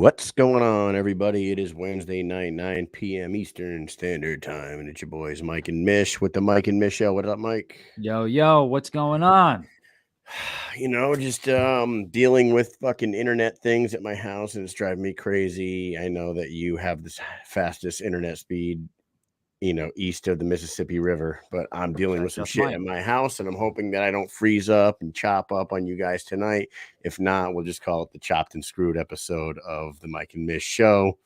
What's going on, everybody? It is Wednesday night, 9 p.m. Eastern Standard Time, and it's your boys, Mike and Mish, with the Mike and Mish show. What up, Mike? Yo, what's going on? Just dealing with fucking internet things at my house, and it's driving me crazy. I know that you have the fastest internet speed, east of the Mississippi River, but I'm dealing with some shit at my house, and I'm hoping that I don't freeze up and chop up on you guys tonight. If not, we'll just call it the Chopped and Screwed episode of the Mike and Mish show.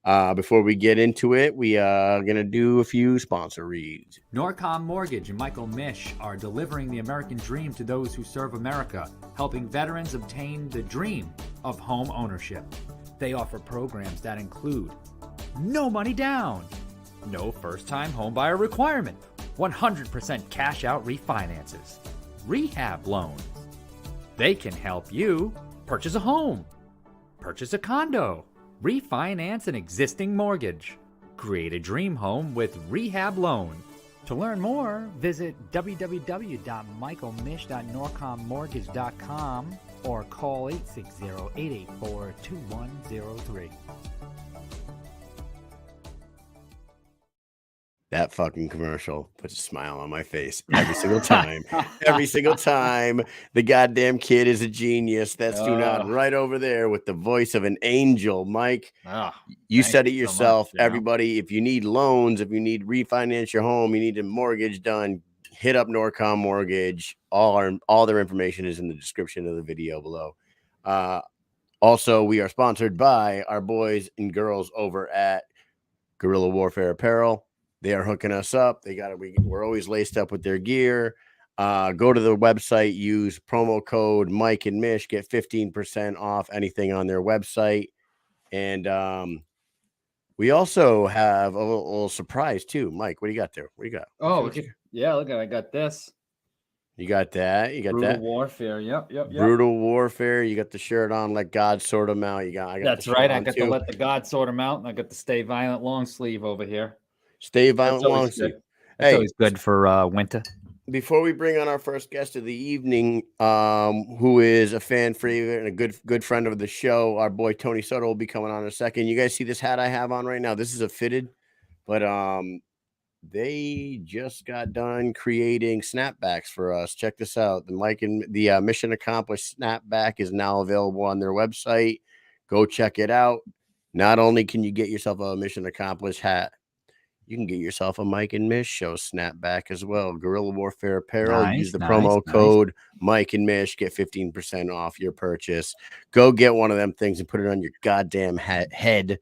Before we get into it, we are going to do a few sponsor reads. Norcom Mortgage and Michael Mish are delivering the American dream to those who serve America, helping veterans obtain the dream of home ownership. They offer programs that include no money down, no first-time homebuyer requirement, 100% cash-out refinances, rehab loans. They can help you purchase a home, purchase a condo, refinance an existing mortgage, create a dream home with rehab loan. To learn more, visit www.michaelmish.norcommortgage.com or call 860-884-2103. That fucking commercial puts a smile on my face every single time. Every single time. The goddamn kid is a genius. That's Dunod right over there with the voice of an angel. Mike, you said it yourself. So much, everybody, if you need loans, if you need refinance your home, you need a mortgage done, hit up Norcom Mortgage. All their information is in the description of the video below. Also, we are sponsored by our boys and girls over at Guerrilla Warfare Apparel. They are hooking us up. We're always laced up with their gear. Go to the website, use promo code Mike and Mish, get 15% off anything on their website. And we also have a little surprise too. Mike, what do you got there? What do you got? Look at I got this. You got that. You got Brutal that. Warfare. Yep. Brutal Warfare. You got the shirt on. Let God sort them out. That's right. I got to let the God sort them out, and I got the Stay Violent long sleeve over here. Stay Violent long sleeve. That's always good for winter. Before we bring on our first guest of the evening, who is a fan favorite and a good friend of the show, our boy Tony Soto will be coming on in a second. You guys see this hat I have on right now? This is a fitted, but they just got done creating snapbacks for us. Check this out. The Mission Accomplished snapback is now available on their website. Go check it out. Not only can you get yourself a Mission Accomplished hat, you can get yourself a Mike and Mish show snapback as well. Guerrilla Warfare Apparel. Use the promo code Mike and Mish. Get 15% off your purchase. Go get one of them things and put it on your goddamn head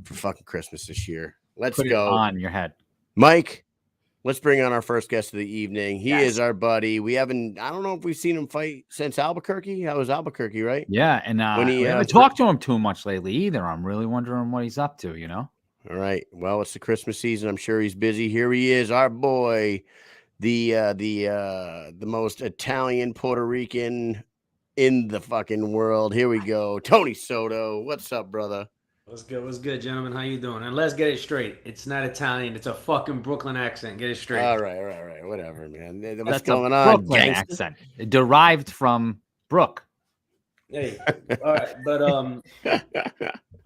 for fucking Christmas this year. Let's go. Put it on your head. Mike, let's bring on our first guest of the evening. He is our buddy. I don't know if we've seen him fight since Albuquerque. That was Albuquerque, right? Yeah, and we haven't talked to him too much lately either. I'm really wondering what he's up to, All right. Well, it's the Christmas season. I'm sure he's busy. Here he is, our boy, the most Italian Puerto Rican in the fucking world. Here we go, Tony Soto. What's up, brother? What's good, gentlemen? How you doing? And let's get it straight. It's not Italian. It's a fucking Brooklyn accent. Get it straight. All right. Whatever, man. What's That's going a on? Brooklyn accent. It derived from Brook. Hey, all right, but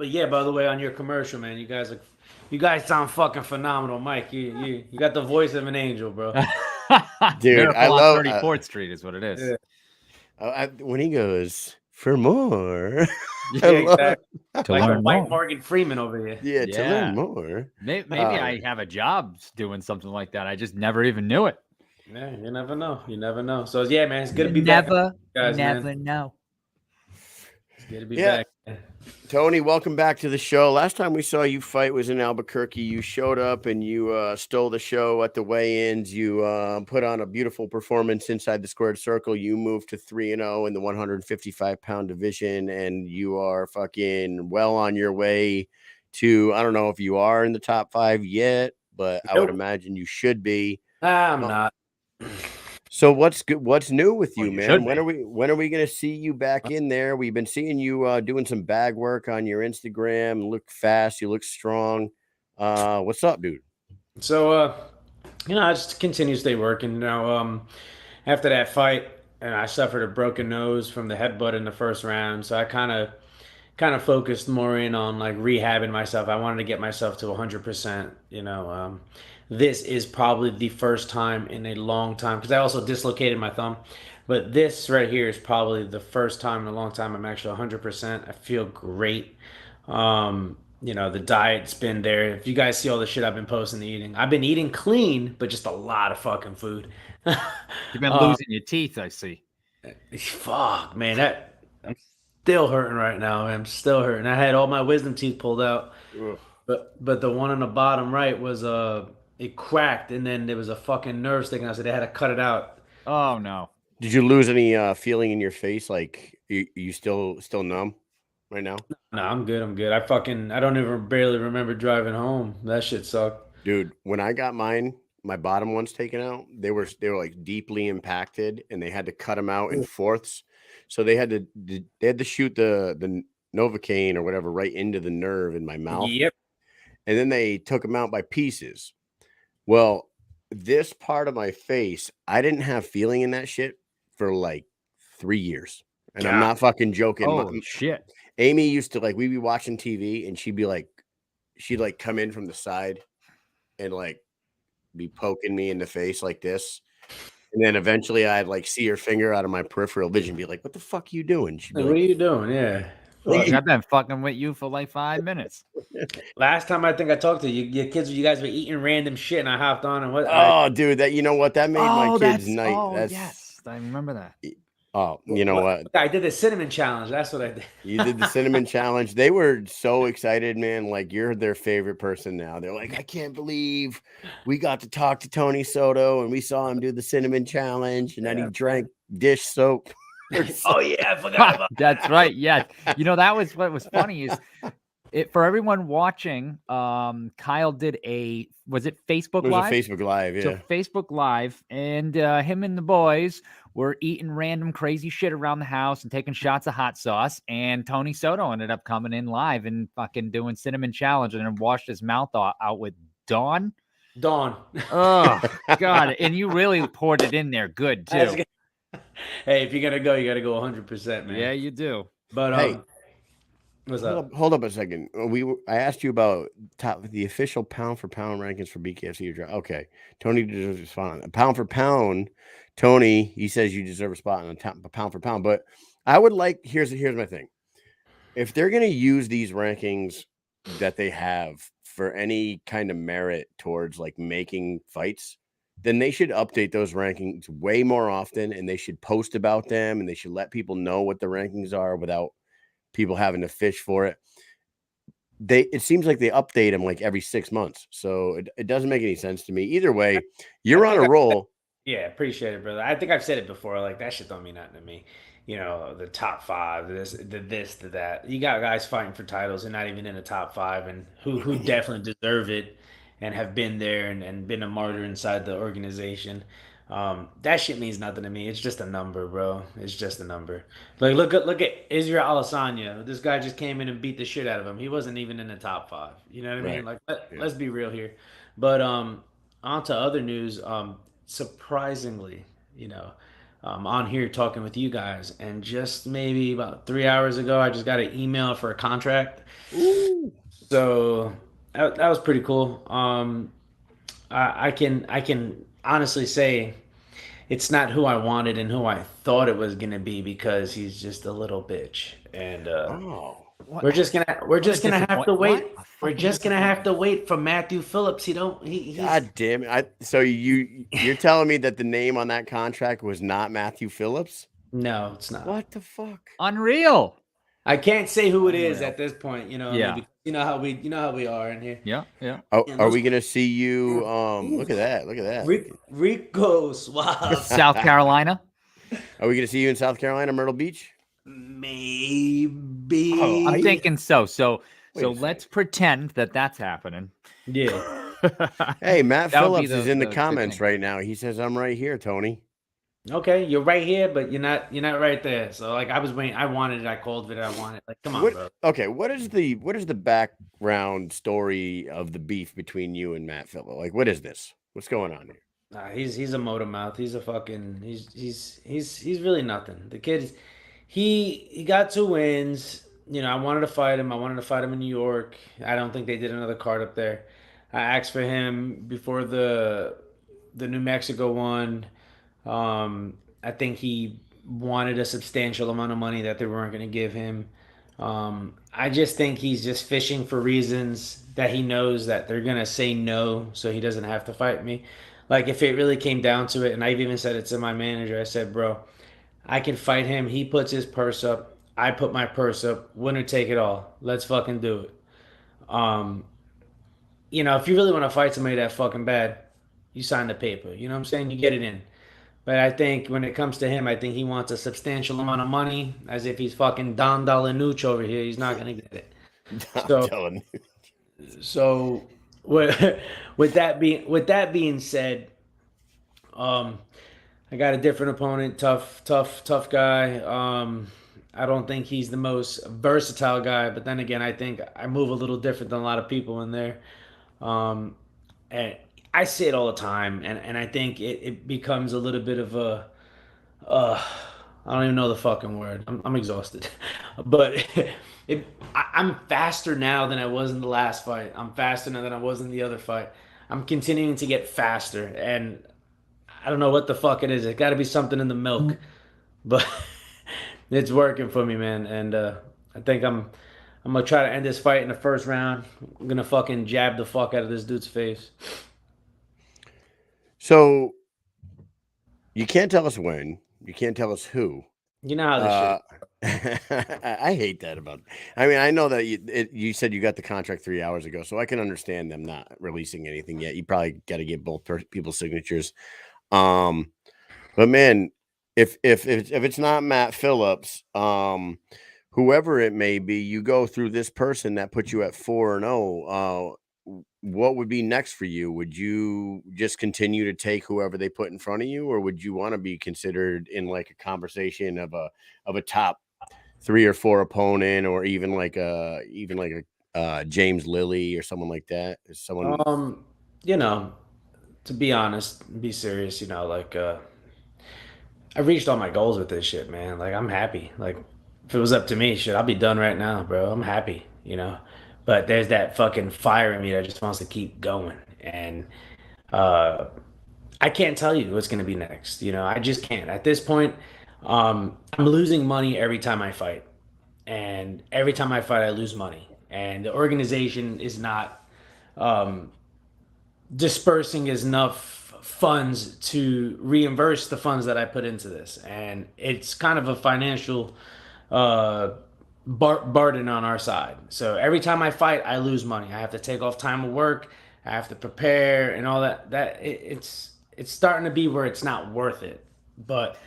yeah. By the way, on your commercial, man, you guys sound fucking phenomenal, Mike. You got the voice of an angel, bro. Dude, Miracle I love 34th Street is what it is. Yeah. When he goes for more. Yeah, exactly. To like learn a white more. Morgan Freeman over here. Yeah, to learn more. Maybe I have a job doing something like that. I just never even knew it. Yeah, you never know. So yeah, man, it's good to be back. Never know. It's good to be back. Tony, welcome back to the show. Last time we saw you fight was in Albuquerque. You showed up and you stole the show at the weigh-ins. You put on a beautiful performance inside the squared circle. You moved to 3-0 in the 155-pound division, and you are fucking well on your way to, I don't know if you are in the top 5 yet, but I would imagine you should be. I'm not. So what's good? What's new with you, man? When are we going to see you back in there? We've been seeing you doing some bag work on your Instagram. You look fast. You look strong. What's up, dude? So, I just continue to stay working. After that fight, I suffered a broken nose from the headbutt in the first round. So I kind of kind of focused more in on like rehabbing myself. I wanted to get myself to 100%. This is probably the first time in a long time because I also dislocated my thumb. But this right here is probably the first time in a long time I'm actually 100%. I feel great. The diet's been there. If you guys see all the shit I've been posting and eating, I've been eating clean, but just a lot of fucking food. You've been losing your teeth, I see. Fuck, man, I'm still hurting right now. Man. I'm still hurting. I had all my wisdom teeth pulled out, Ugh. but the one on the bottom right was it cracked, and then there was a fucking nerve sticking out, so they had to cut it out. Oh no. Did you lose any feeling in your face? Like you still numb right now? No, I'm good. I'm good. I don't even barely remember driving home. That shit sucked. Dude, when I got mine, my bottom ones taken out, they were like deeply impacted, and they had to cut them out in fourths. So they had to shoot the Novocaine or whatever right into the nerve in my mouth. Yep. And then they took them out by pieces. Well, this part of my face, I didn't have feeling in that shit for like 3 years. And I'm not fucking joking. Oh shit. Amy used to we'd be watching TV and she'd come in from the side and like be poking me in the face like this. And then eventually I'd see her finger out of my peripheral vision, be like, "What the fuck are you doing?" She'd be What are you doing? Yeah. Look, I've been fucking with you for like 5 minutes. Last time I think I talked to you, your kids, you guys were eating random shit, and I hopped on and what? Oh, dude, that that made my kids' night. Oh, yes, I remember that. Oh, you know what? I did the cinnamon challenge. That's what I did. You did the cinnamon challenge. They were so excited, man. Like you're their favorite person now. They're like, I can't believe we got to talk to Tony Soto and we saw him do the cinnamon challenge, and then he drank dish soap. Oh yeah, I forgot about That's right. Yes. That was what was funny is for everyone watching, Kyle did was it Facebook Live? It was a Facebook Live, yeah. So Facebook Live, and him and the boys were eating random crazy shit around the house and taking shots of hot sauce. And Tony Soto ended up coming in live and fucking doing cinnamon challenge and then washed his mouth out with Dawn. Oh God. And you really poured it in there good too. Hey, if you're gonna go, you gotta go 100%, man. Yeah, you do. But hey, what's up? Hold up a second. I asked you about the official pound for pound rankings for BKFC. Okay, Tony deserves a spot on a pound for pound. Tony, he says you deserve a spot on a pound for pound. But I would here's my thing. If they're gonna use these rankings that they have for any kind of merit towards making fights, then they should update those rankings way more often, and they should post about them, and they should let people know what the rankings are without people having to fish for it. It seems like they update them every 6 months, so it doesn't make any sense to me. Either way, you're on a roll. Yeah, appreciate it, brother. I think I've said it before. That shit don't mean nothing to me. The top 5, this, that. You got guys fighting for titles and not even in the top 5, and who definitely deserve it and have been there and been a martyr inside the organization. That shit means nothing to me. It's just a number, bro. It's just a number. Look at Israel Adesanya. This guy just came in and beat the shit out of him. He wasn't even in the top 5. You know what I mean? Let's be real here. But on to other news. Surprisingly, on here talking with you guys, and just maybe about 3 hours ago, I just got an email for a contract. Ooh. So that was pretty cool. I can honestly say it's not who I wanted and who I thought it was gonna be, because he's just a little bitch, and we're just gonna have to wait. We're just gonna have to wait for Matthew Phillips. God damn it! So you're telling me that the name on that contract was not Matthew Phillips? No, it's not. What the fuck? Unreal. I can't say who it is at this point. Yeah. You know how we are in here. Yeah. Are we gonna see you? Look at that. Rico Suave. South Carolina. Are we gonna see you in South Carolina, Myrtle Beach? Maybe. Oh, I'm thinking so. So let's pretend that that's happening. Yeah. Hey, Matt Phillips is in the comments right now. He says, "I'm right here, Tony." Okay, you're right here, but you're not right there. So I was waiting. I wanted it. I called it. I wanted it. Come on, bro. Okay, what is the background story of the beef between you and Matt Phillips? What is this? What's going on here? Nah, he's a motor mouth. He's a fucking. He's really nothing. The kid, he got 2 wins. I wanted to fight him. I wanted to fight him in New York. I don't think they did another card up there. I asked for him before the New Mexico one. I think he wanted a substantial amount of money that they weren't going to give him. I just think he's just fishing for reasons that he knows that they're going to say no, so he doesn't have to fight me. Like if it really came down to it, and I've even said it to my manager, I said, bro, I can fight him. He puts his purse up. I put my purse up. Winner take it all. Let's fucking do it. Um, if you really want to fight somebody that fucking bad, you sign the paper. You know what I'm saying? You get it in. But I think when it comes to him, I think he wants a substantial amount of money, as if he's fucking Don Dolanucci over here. He's not gonna get it. I'm So, telling you. so with with that being said, um, I got a different opponent, tough guy. I don't think he's the most versatile guy, but then again, I think I move a little different than a lot of people in there. Um, and I say it all the time, and I think it becomes a little bit of a uh, I don't even know the fucking word. I'm exhausted, but I'm faster now than I was in the last fight. I'm faster now than I was in the other fight. I'm continuing to get faster, and I don't know what the fuck it is. It's got to be something in the milk, but it's working for me, man. And I think I'm gonna try to end this fight in the first round. I'm gonna fucking jab the fuck out of this dude's face. So you can't tell us when. You can't tell us who. You know how this Uh, shit. I hate that about. I mean, I know that you said you got the contract 3 hours ago, so I can understand them not releasing anything yet. You probably got to get both people's signatures. Um, but man, if it's not Matt Phillips, whoever it may be, you go through this person that puts you at 4-0. What would be next for you? Would you just continue to take whoever they put in front of you, or would you want to be considered in like a conversation of a top 3 or 4 opponent, or even like a James Lilly or someone like that? Is someone Um, you know, to be honest, be serious, like I reached all my goals with this shit, man. Like I'm happy. Like if it was up to me, shit, I'll be done right now, bro. I'm happy. But there's that fucking fire in me that just wants to keep going. And uh I can't tell you what's gonna be next. I just can't. At this point, I'm losing money every time I fight. And every time I fight, I lose money. And the organization is not um dispersing enough funds to reimburse the funds that I put into this. And it's kind of a financial uh, burden on our side. So every time I fight, I lose money. I have to take off time of work. I have to prepare and all that. It's starting to be where it's not worth it. But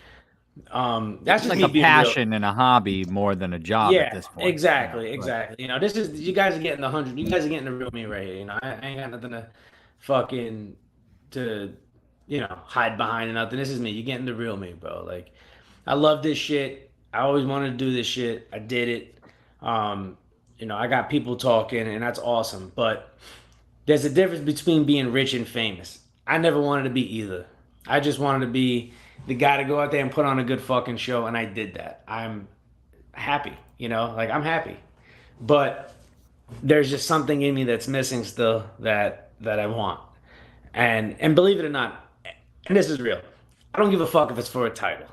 that's It's just like me a being real. passion and a hobby more than a job at Yeah, this point. Yeah, exactly, but exactly. This is you guys are getting the hundred. You guys are getting the real me right here. I ain't got nothing to fucking to hide behind or nothing. This is me. You're getting the real me, bro. Like I love this shit. I always wanted to do this shit. I did it. I got people talking, and that's awesome. But there's a difference between being rich and famous. I never wanted to be either. I just wanted to be the guy to go out there and put on a good fucking show, and I did that. I'm happy, like I'm happy. But there's just something in me that's missing still that I want. And believe it or not, and this is real. I don't give a fuck if it's for a title.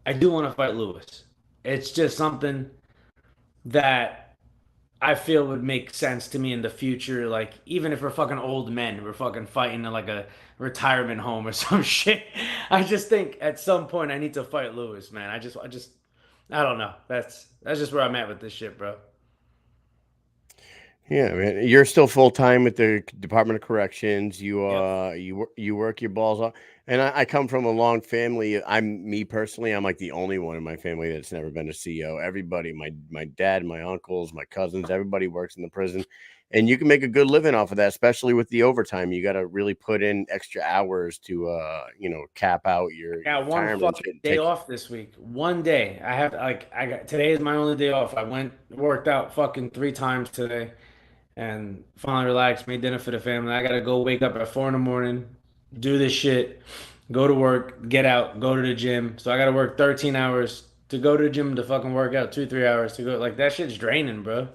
I do want to fight Lewis. It's just something that I feel would make sense to me in the future. Like even if we're fucking old men, we're fucking fighting in like a retirement home or some shit. I just think at some point I need to fight Lewis, man. I don't know. That's just where I'm at with this shit, bro. Yeah, man. You're still full time with the Department of Corrections. You Yep. you work your balls off. And I come from a long family. I'm me personally. I'm like the only one in my family that's never been a CO. Everybody, my dad, my uncles, my cousins, everybody works in the prison, and you can make a good living off of that, especially with the overtime. You got to really put in extra hours to cap out your Got one retirement. fucking day off this week. One day. I got today is my only day off. I went worked out fucking 3 times today and finally relaxed, made dinner for the family. I gotta go wake up at 4 in the morning, do this shit, go to work, get out, go to the gym. So I gotta work 13 hours to go to the gym to fucking work out 2-3 hours to go like that shit's draining, bro.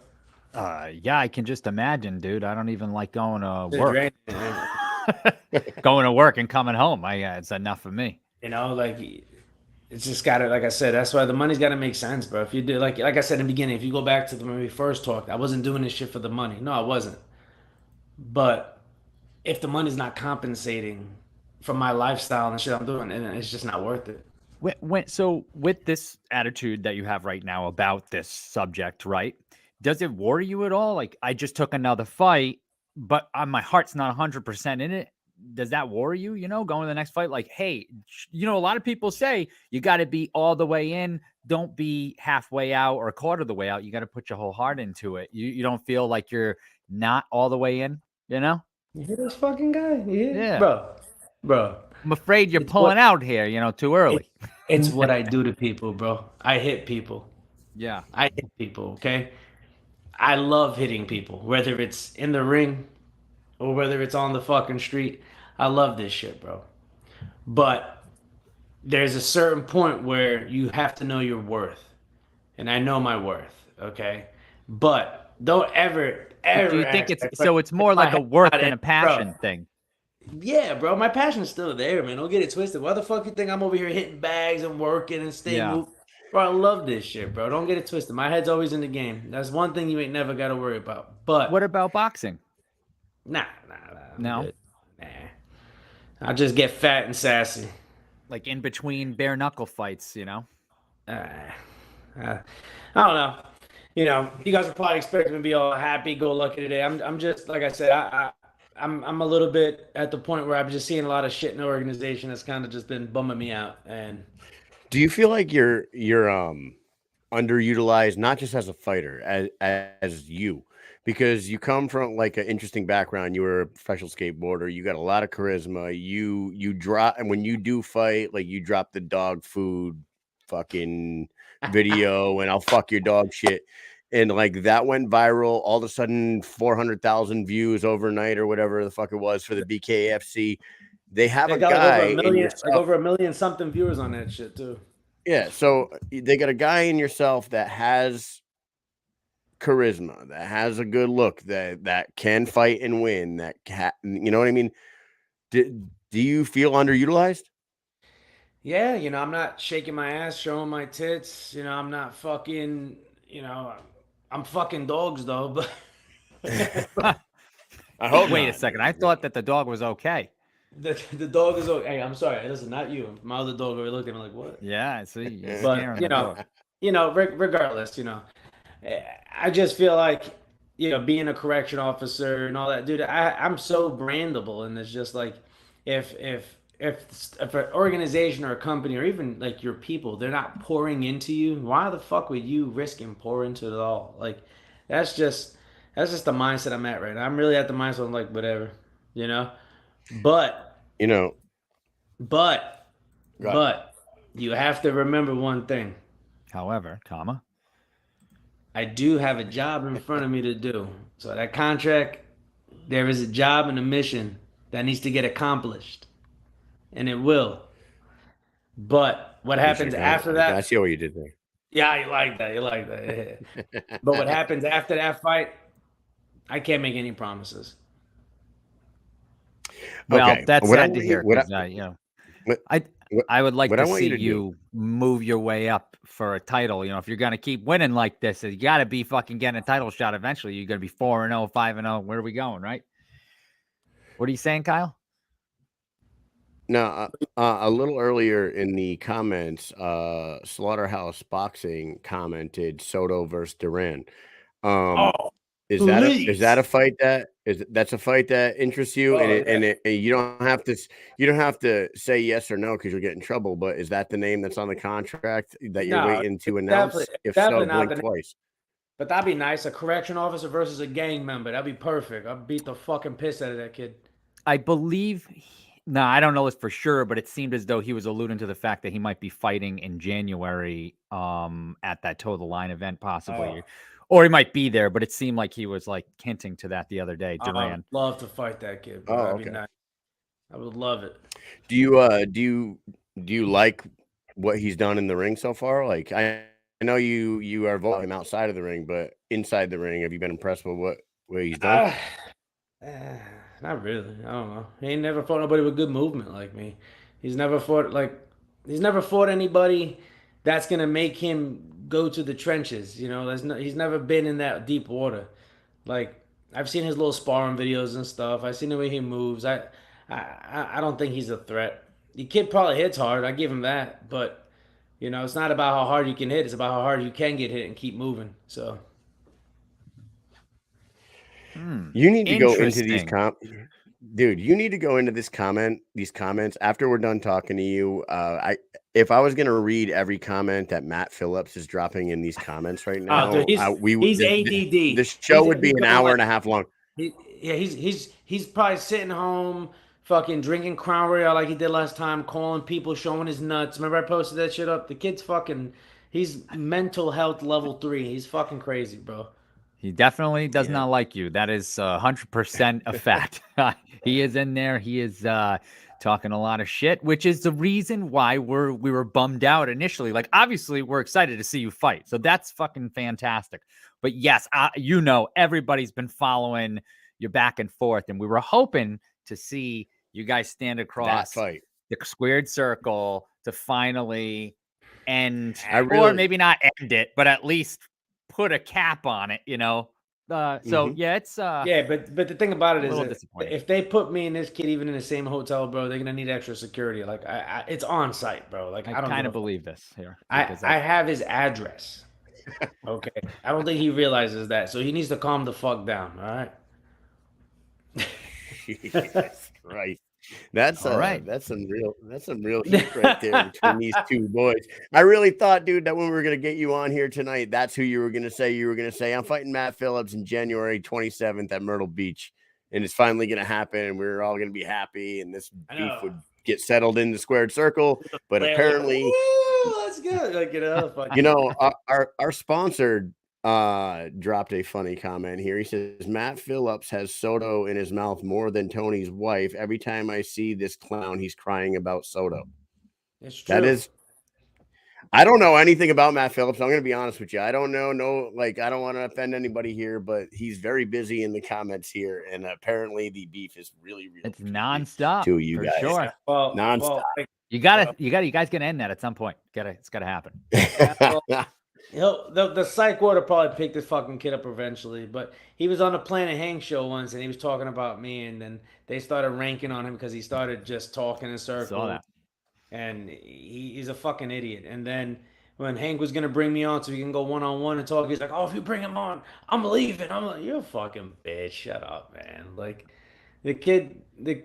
Yeah, I can just imagine, dude. I don't even like going to It's work. draining. Going to work and coming home, it's enough for me. You know, like it's just gotta, like I said, that's why the money's gotta make sense, bro. If you do, like I said in the beginning, if you go back to when we first talked, I wasn't doing this shit for the money. No, I wasn't. But if the money's not compensating for my lifestyle and the shit I'm doing, then it's just not worth it. So with this attitude that you have right now about this subject, right? Does it worry you at all? Like, I just took another fight, but my heart's not 100% in it. Does that worry you, going to the next fight? Like, hey, a lot of people say you got to be all the way in. Don't be halfway out or a quarter of the way out. You got to put your whole heart into it. You don't feel like you're not all the way in, You hear this fucking guy? Yeah. Bro. I'm afraid you're pulling out here, too early. It's what I do to people, bro. I hit people. Yeah. I hit people, okay? I love hitting people, whether it's in the ring or whether it's on the fucking street. I love this shit, bro. But there's a certain point where you have to know your worth. And I know my worth, okay? But don't ever Do you think it's more like a worth and a passion thing? Yeah, bro. My passion's still there, man. Don't get it twisted. Why the fuck you think I'm over here hitting bags and working and staying moved? Bro, I love this shit, bro. Don't get it twisted. My head's always in the game. That's one thing you ain't never got to worry about. But what about boxing? Nah. No? Good. Nah. I just get fat and sassy. Like in between bare knuckle fights, I don't know. You guys are probably expecting me to be all happy, go lucky today. I'm just, like I said, I'm a little bit at the point where I'm just seeing a lot of shit in the organization that's kind of just been bumming me out. And do you feel like you're underutilized, not just as a fighter, as you, because you come from like an interesting background? You were a professional skateboarder. You got a lot of charisma. You drop, and when you do fight, like you drop the dog food fucking video and I'll fuck your dog shit. And like that went viral. All of a sudden, 400,000 views overnight or whatever the fuck it was for the BKFC. They have a guy over a million something viewers on that shit too. Yeah, so they got a guy in yourself that has charisma, that has a good look, that can fight and win, you know what I mean? Do you feel underutilized? Yeah, I'm not shaking my ass, showing my tits. I'm not fucking, I'm fucking dogs though, but I hope. Wait a second. I thought that the dog was okay. The dog is okay. Hey, I'm sorry. Listen, not you. My other dog over looking like what? Yeah, I see. But regardless, I just feel like being a correction officer and all that, dude. I'm so brandable, and it's just like if an organization or a company or even like your people, they're not pouring into you, why the fuck would you risk and pour into it all? Like that's just the mindset I'm at right now. I'm really at the mindset I'm like whatever, But you have to remember one thing. However, I do have a job in front of me to do. So that contract, there is a job and a mission that needs to get accomplished. And it will. But what happens after that? I see what you did there. Yeah, you like that. Yeah. But what happens after that fight, I can't make any promises. Well, that's sad to hear. I would like to see you move your way up for a title. If you're going to keep winning like this, you got to be fucking getting a title shot eventually. You're going to be 4-0, 5-0. Where are we going, right? What are you saying, Kyle? No, a little earlier in the comments, Slaughterhouse Boxing commented Soto versus Duran. Is that a fight that's a fight that interests you? And you don't have to say yes or no because you'll get in trouble. But is that the name that's on the contract that you're waiting to announce? If so, blink twice. But that'd be nice. A correction officer versus a gang member. That'd be perfect. I'd beat the fucking piss out of that kid. I believe. No, I don't know this for sure, but it seemed as though he was alluding to the fact that he might be fighting in January at that Toe the Line event, possibly. Or he might be there, but it seemed like he was like hinting to that the other day. Duran. I'd love to fight that kid. That'd be nice. I would love it. Do you like what he's done in the ring so far? Like I know you are voting him outside of the ring, but inside the ring, have you been impressed with what he's done? Not really. I don't know. He ain't never fought nobody with good movement like me. He's never fought like he's never fought anybody that's gonna make him go to the trenches. You know, he's never been in that deep water. Like I've seen his little sparring videos and stuff. I've seen the way he moves. I don't think he's a threat. The kid probably hits hard. I give him that, but you know, it's not about how hard you can hit. It's about how hard you can get hit and keep moving. So. You need to go into these dude. You need to go into these comments after we're done talking to you. If I was gonna read every comment that Matt Phillips is dropping in these comments right now, Dude, he's ADD. The show would be an hour and a half long. He's probably sitting home, fucking drinking Crown Royal like he did last time, calling people, showing his nuts. Remember I posted that shit up? The kid's he's mental health level 3. He's fucking crazy, bro. He definitely does not like you. That is 100% a fact. He is in there. He is talking a lot of shit, which is the reason why we were bummed out initially. Like, obviously, we're excited to see you fight. So that's fucking fantastic. But yes, everybody's been following you back and forth. And we were hoping to see you guys stand across the squared circle to finally end, or maybe not end it, but at least put a cap on it, you know. So yeah, it's but the thing about it is if they put me and this kid even in the same hotel, bro, they're gonna need extra security. Like it's on site, bro. Like I don't kind of believe this here. I have his address. Okay, I don't think he realizes that, so he needs to calm the fuck down. All right. Jesus Christ. That's right. That's some real heat right there between these two boys. I really thought, dude, that when we were gonna get you on here tonight, that's who you were gonna say. You were gonna say, I'm fighting Matt Phillips in January 27th at Myrtle Beach, and it's finally gonna happen, and we're all gonna be happy, and this beef would get settled in the squared circle. But apparently, that's good. Like, you know, our sponsor dropped a funny comment here. He says Matt Phillips has Soto in his mouth more than Tony's wife. Every time I see this clown, he's crying about Soto. It's true. That is, I don't know anything about Matt Phillips. I'm going to be honest with you. I don't know. Like, I don't want to offend anybody here, but he's very busy in the comments here, and apparently the beef is really it's nonstop to you guys. Sure. Well, nonstop. You guys gonna end that at some point. It's gotta happen. The psych ward will probably pick this fucking kid up eventually, but he was on the Planet Hank show once and he was talking about me, and then they started ranking on him because he started just talking in circles. Saw that. And he's a fucking idiot. And then when Hank was gonna bring me on so we can go one-on-one and talk, he's like, "Oh, if you bring him on, I'm leaving." I'm like, "You're a fucking bitch. Shut up, man." Like the kid,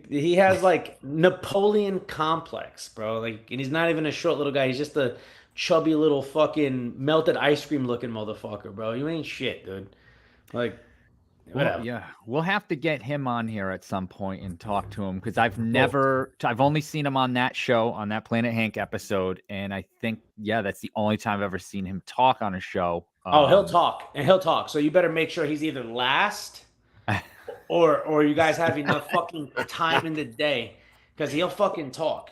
he has like Napoleon complex, bro. Like, and he's not even a short little guy. He's just a chubby little fucking melted ice cream looking motherfucker, bro. You ain't shit, dude. Like, whatever. Well, yeah, we'll have to get him on here at some point and talk to him because I've only seen him on that show, on that Planet Hank episode, and I think that's the only time I've ever seen him talk on a show. He'll talk. So you better make sure he's either last or you guys have enough fucking time in the day because he'll fucking talk.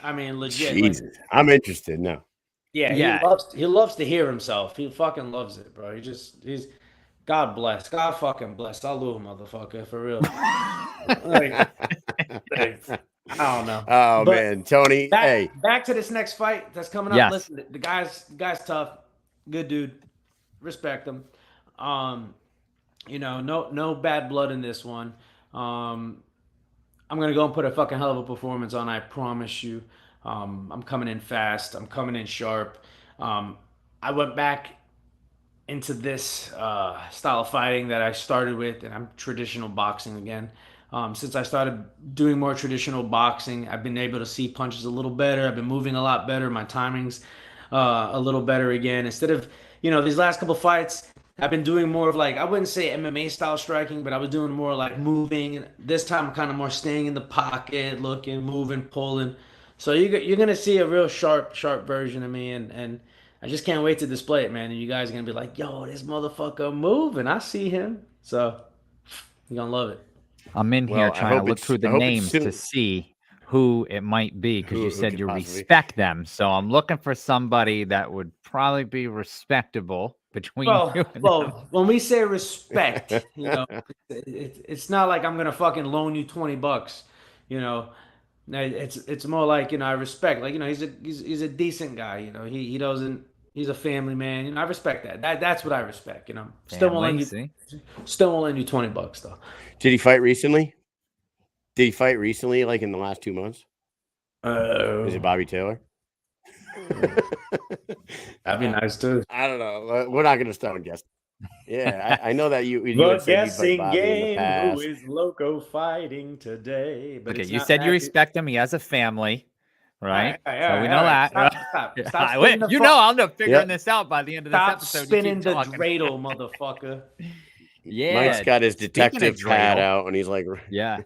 I mean, legit. Jesus. Like, I'm interested now. Yeah. He loves to hear himself. He fucking loves it, bro. He's God bless. God fucking bless. Salute, motherfucker, for real. I don't know. Oh, but man, Tony. Back to this next fight that's coming up. Yes. Listen, the guy's tough. Good dude. Respect him. You know, no bad blood in this one. I'm going to go and put a fucking hell of a performance on, I promise you. I'm coming in fast. I'm coming in sharp. I went back into this style of fighting that I started with, and I'm traditional boxing again. Since I started doing more traditional boxing, I've been able to see punches a little better. I've been moving a lot better. My timing's a little better again. Instead of, these last couple fights, I've been doing more of like, I wouldn't say MMA style striking, but I was doing more like moving. This time I'm kind of more staying in the pocket, looking, moving, pulling. So you're going to see a real sharp version of me, and I just can't wait to display it, man. And you guys are going to be like, yo, this motherfucker moving. I see him. So you're going to love it. I'm in here trying to look through the names to see who it might be because Who- you who said could you possibly- respect them. So I'm looking for somebody that would probably be respectable between you and them. Well, when we say respect, it's not like I'm gonna fucking loan you $20. You know, it's more like I respect. Like he's a decent guy. He doesn't. He's a family man. I respect that. That's what I respect. Family, see? Still won't lend you $20 though. Did he fight recently? Did he fight recently, like in the last 2 months? Is it Bobby Taylor? That'd be nice too. I don't know. We're not going to start guessing. Yeah, I know that you The had said you'd fight guessing Bobby in the game. past. Who is Loco fighting today? But Okay, it's you not said you Matthew. respect him. He has a family, right? All right, So all we right, know all right. that. Stop spinning the I'm not figuring Yep. this out by the end of this Stop episode. spinning You the keep talking. dreidel, motherfucker. Yeah. Mike's got his speaking of detective pad dreidel, out, and he's like, Yeah.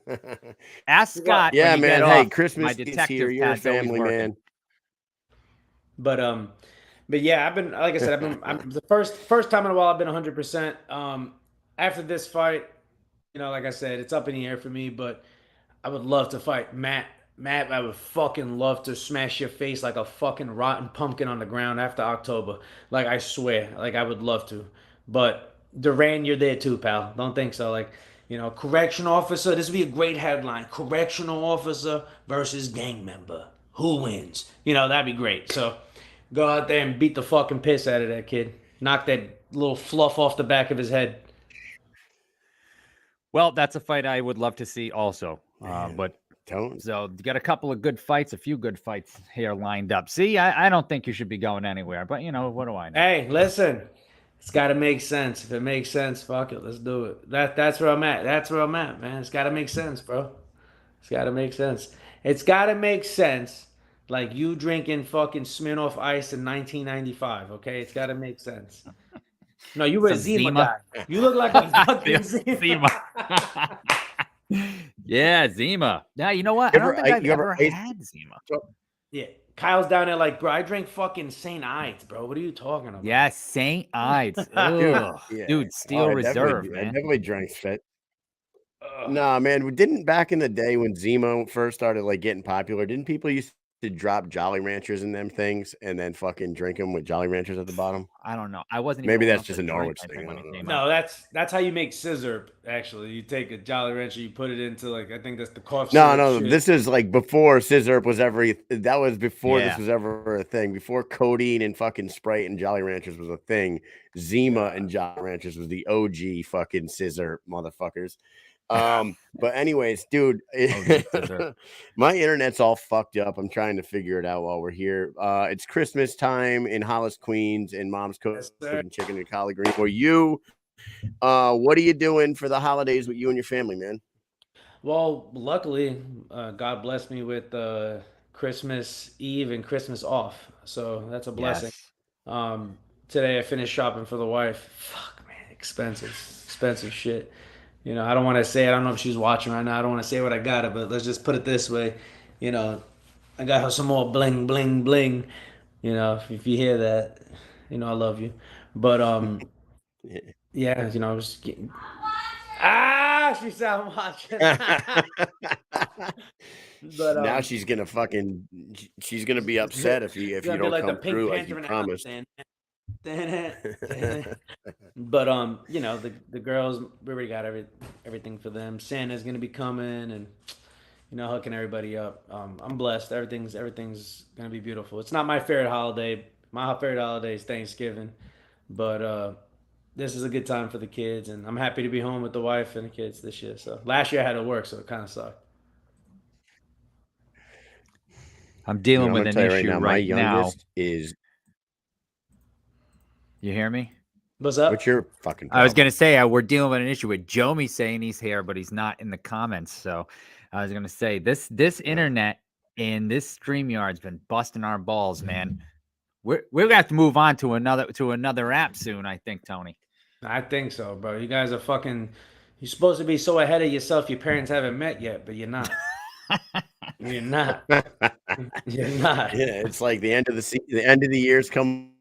Ask Scott. yeah, when you man. get Hey, off, my Christmas is detective here. You're a pad's always family working. man. But yeah, I've been, like I said, I'm the first time in a while I've been 100%. After this fight, like I said, it's up in the air for me, but I would love to fight Matt. Matt, I would fucking love to smash your face like a fucking rotten pumpkin on the ground after October. Like, I swear, like I would love to. But Duran, you're there too, pal. Don't think so. Like, correction officer. This would be a great headline. Correctional officer versus gang member. Who wins? That'd be great. So go out there and beat the fucking piss out of that kid. Knock that little fluff off the back of his head. Well, that's a fight I would love to see also. But Don't. so you got a couple of good fights, a few good fights here lined up. See, I don't think you should be going anywhere, but what do I know? Hey, listen. It's got to make sense. If it makes sense, fuck it. Let's do it. That's where I'm at. That's where I'm at, man. It's got to make sense, bro. It's got to make sense. It's got to make sense. Like you drinking fucking Smirnoff Ice in 1995, okay? It's got to make sense. No, you were a Some Zima Zima. guy. You look like a fucking Zima. Zima. Yeah, Zima. Now, you know what? I don't think I've ever had Zima. Yeah. Kyle's down there like, bro, I drink fucking St. Ides, bro. What are you talking about? Yeah, St. Ides. Ugh. Dude, Steel Reserve, man. I definitely drank fit. Nah, man. Didn't back in the day when Zima first started like getting popular, didn't people used to drop Jolly Ranchers in them things and then fucking drink them with Jolly Ranchers at the bottom? I don't know. I wasn't. Maybe even that's just a Norwich thing. I don't know. No, that's how you make scissor. Actually, you take a Jolly Rancher, you put it into like I think that's the cough. No. Shit. This is like before scissor was ever. That was before Yeah. this was ever a thing. Before codeine and fucking Sprite and Jolly Ranchers was a thing. Zima and Jolly Ranchers was the OG fucking scissor motherfuckers. But anyways, dude, my internet's all fucked up. I'm trying to figure it out while we're here. It's Christmas time in Hollis, Queens, and Mom's cooking chicken and collard green for you. What are you doing for the holidays with you and your family, man? Well, luckily, God blessed me with Christmas Eve and Christmas off, so that's a blessing. Yes. Today I finished shopping for the wife. Fuck, man, expensive shit. I don't want to say. I don't know if she's watching right now. I don't want to say what I got her, but let's just put it this way. I got her some more bling, bling, bling. If you hear that, I love you. But yeah, I was getting. She said I'm watching. But now she's gonna be upset if you don't like come through like you promised. But the girls, we already got everything for them. Santa's gonna be coming and hooking everybody up. I'm blessed. Everything's gonna be beautiful. It's not my favorite holiday. My favorite holiday is Thanksgiving, but this is a good time for the kids, and I'm happy to be home with the wife and the kids this year. So last year I had to work, so it kind of sucked. I'm dealing with an issue now. My youngest is. You hear me? What's up? What's your fucking problem? I was going to say we're dealing with an issue with Jomi saying he's here, but he's not in the comments. So I was going to say this internet and this StreamYard's been busting our balls, man. We're going to have to move on to another app soon, I think, Tony. I think so, bro. You guys are fucking. You're supposed to be so ahead of yourself. Your parents haven't met yet, but you're not. You're not. You're not. Yeah, it's like the end of the year's come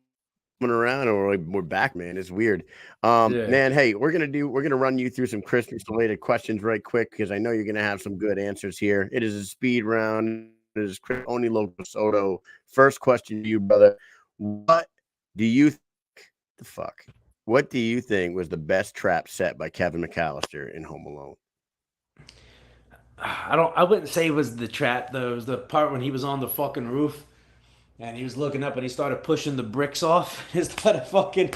around, or we're back, man. It's weird. Yeah. Man, hey, we're gonna run you through some Christmas related questions right quick because I know you're gonna have some good answers here. It is a speed round. It is only Loco Soto. First question to you, brother. What do you the fuck? What do you think was the best trap set by Kevin McAllister in Home Alone? I wouldn't say it was the trap though. It was the part when he was on the fucking roof and he was looking up and he started pushing the bricks off. He started fucking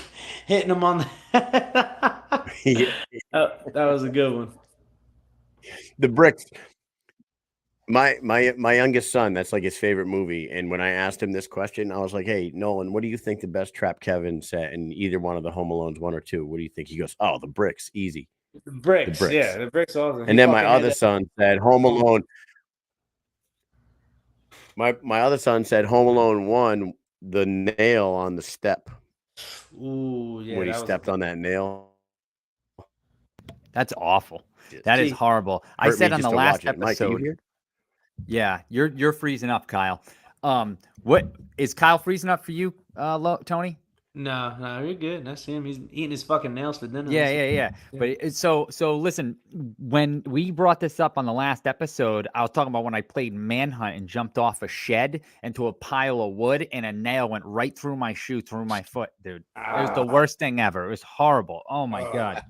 hitting them on the Yeah, that was a good one. the bricks. My youngest son, that's like his favorite movie. And when I asked him this question, I was like, "Hey, Nolan, what do you think the best trap Kevin set in either one of the Home Alones, 1 or 2? What do you think?" He goes, "Oh, the bricks, easy, The the bricks, yeah, bricks." the bricks awesome. He And then my fucking had other that. son said Home Alone. My other son said Home Alone 1, the nail on the step Ooh, yeah, when he that was a stepped on that nail. That's awful. Just That is see. horrible. I hurt me said on just the to watch last it. Mike, are you episode, here? yeah, you're freezing up, Kyle. What is Kyle freezing up for you, Tony? No, you're good. That's him. He's eating his fucking nails for dinner. Yeah, yeah, yeah. Yeah. But so listen, when we brought this up on the last episode, I was talking about when I played Manhunt and jumped off a shed into a pile of wood and a nail went right through my shoe, through my foot, dude. It was the Ah, worst thing ever. It was horrible. Oh my God.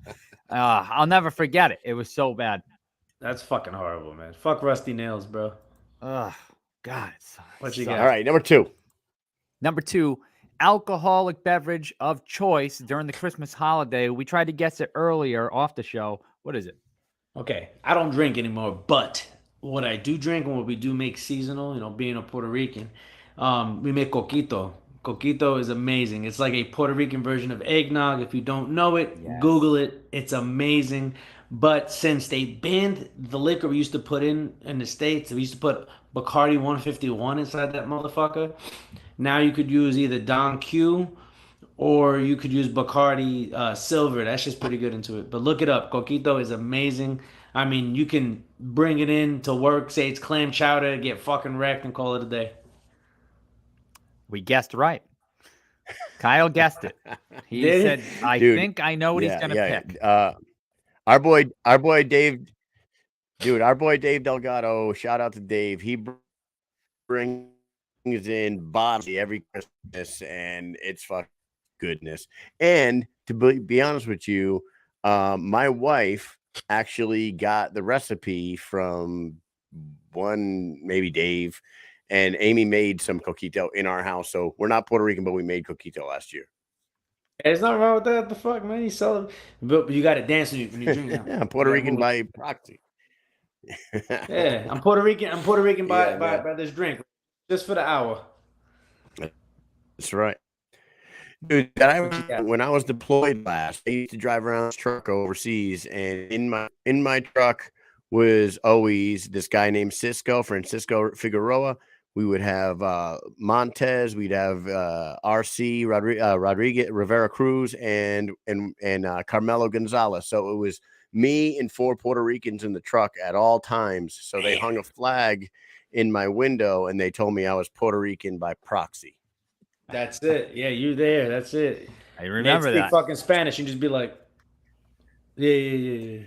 I'll never forget it. It was so bad. that's fucking horrible, man. Fuck rusty nails, bro. Ugh, God, What you All got? sucks. right, number 2. Number 2, alcoholic beverage of choice during the Christmas holiday. We tried to guess it earlier off the show. What is it? Okay, I don't drink anymore, but what I do drink and what we do make seasonal, being a Puerto Rican, we make coquito. Coquito is amazing. It's like a Puerto Rican version of eggnog. If you don't know it, Google Yes. it. It's amazing. But since they banned the liquor we used to put in the States, we used to put Bacardi 151 inside that motherfucker. Now you could use either Don Q or you could use Bacardi Silver. That's just pretty good into it. But look it up. Coquito is amazing. I mean, you can bring it in to work, say it's clam chowder, get fucking wrecked, and call it a day. We guessed right. Kyle guessed it. He Did said, he? I Dude, think I know what he's yeah, going to yeah. pick. Our boy Dave, dude, our boy Dave Delgado, shout out to Dave. He brings in bottles every Christmas, and it's fucking goodness. And to be honest with you, my wife actually got the recipe from one, maybe Dave, and Amy made some coquito in our house. So we're not Puerto Rican, but we made coquito last year. There's nothing wrong with that. The fuck, man? You sell it, but you got to dance when you drink now. Yeah, I'm You Puerto got to Rican move it. by proxy. Yeah, I'm Puerto Rican. I'm Puerto Rican by, Yeah, by man. by this drink, just for the hour. That's right. Dude, What you got? when I was deployed last, I used to drive around this truck overseas, and in my truck was always this guy named Francisco Figueroa. We would have Montez, we'd have RC Rodriguez Rivera Cruz, and Carmelo Gonzalez. So it was me and 4 Puerto Ricans in the truck at all times. So they hung a flag in my window, and they told me I was Puerto Rican by proxy. That's it. Yeah, you there. That's it. I And they'd remember speak that. fucking Spanish and just be like, yeah, yeah, yeah, yeah.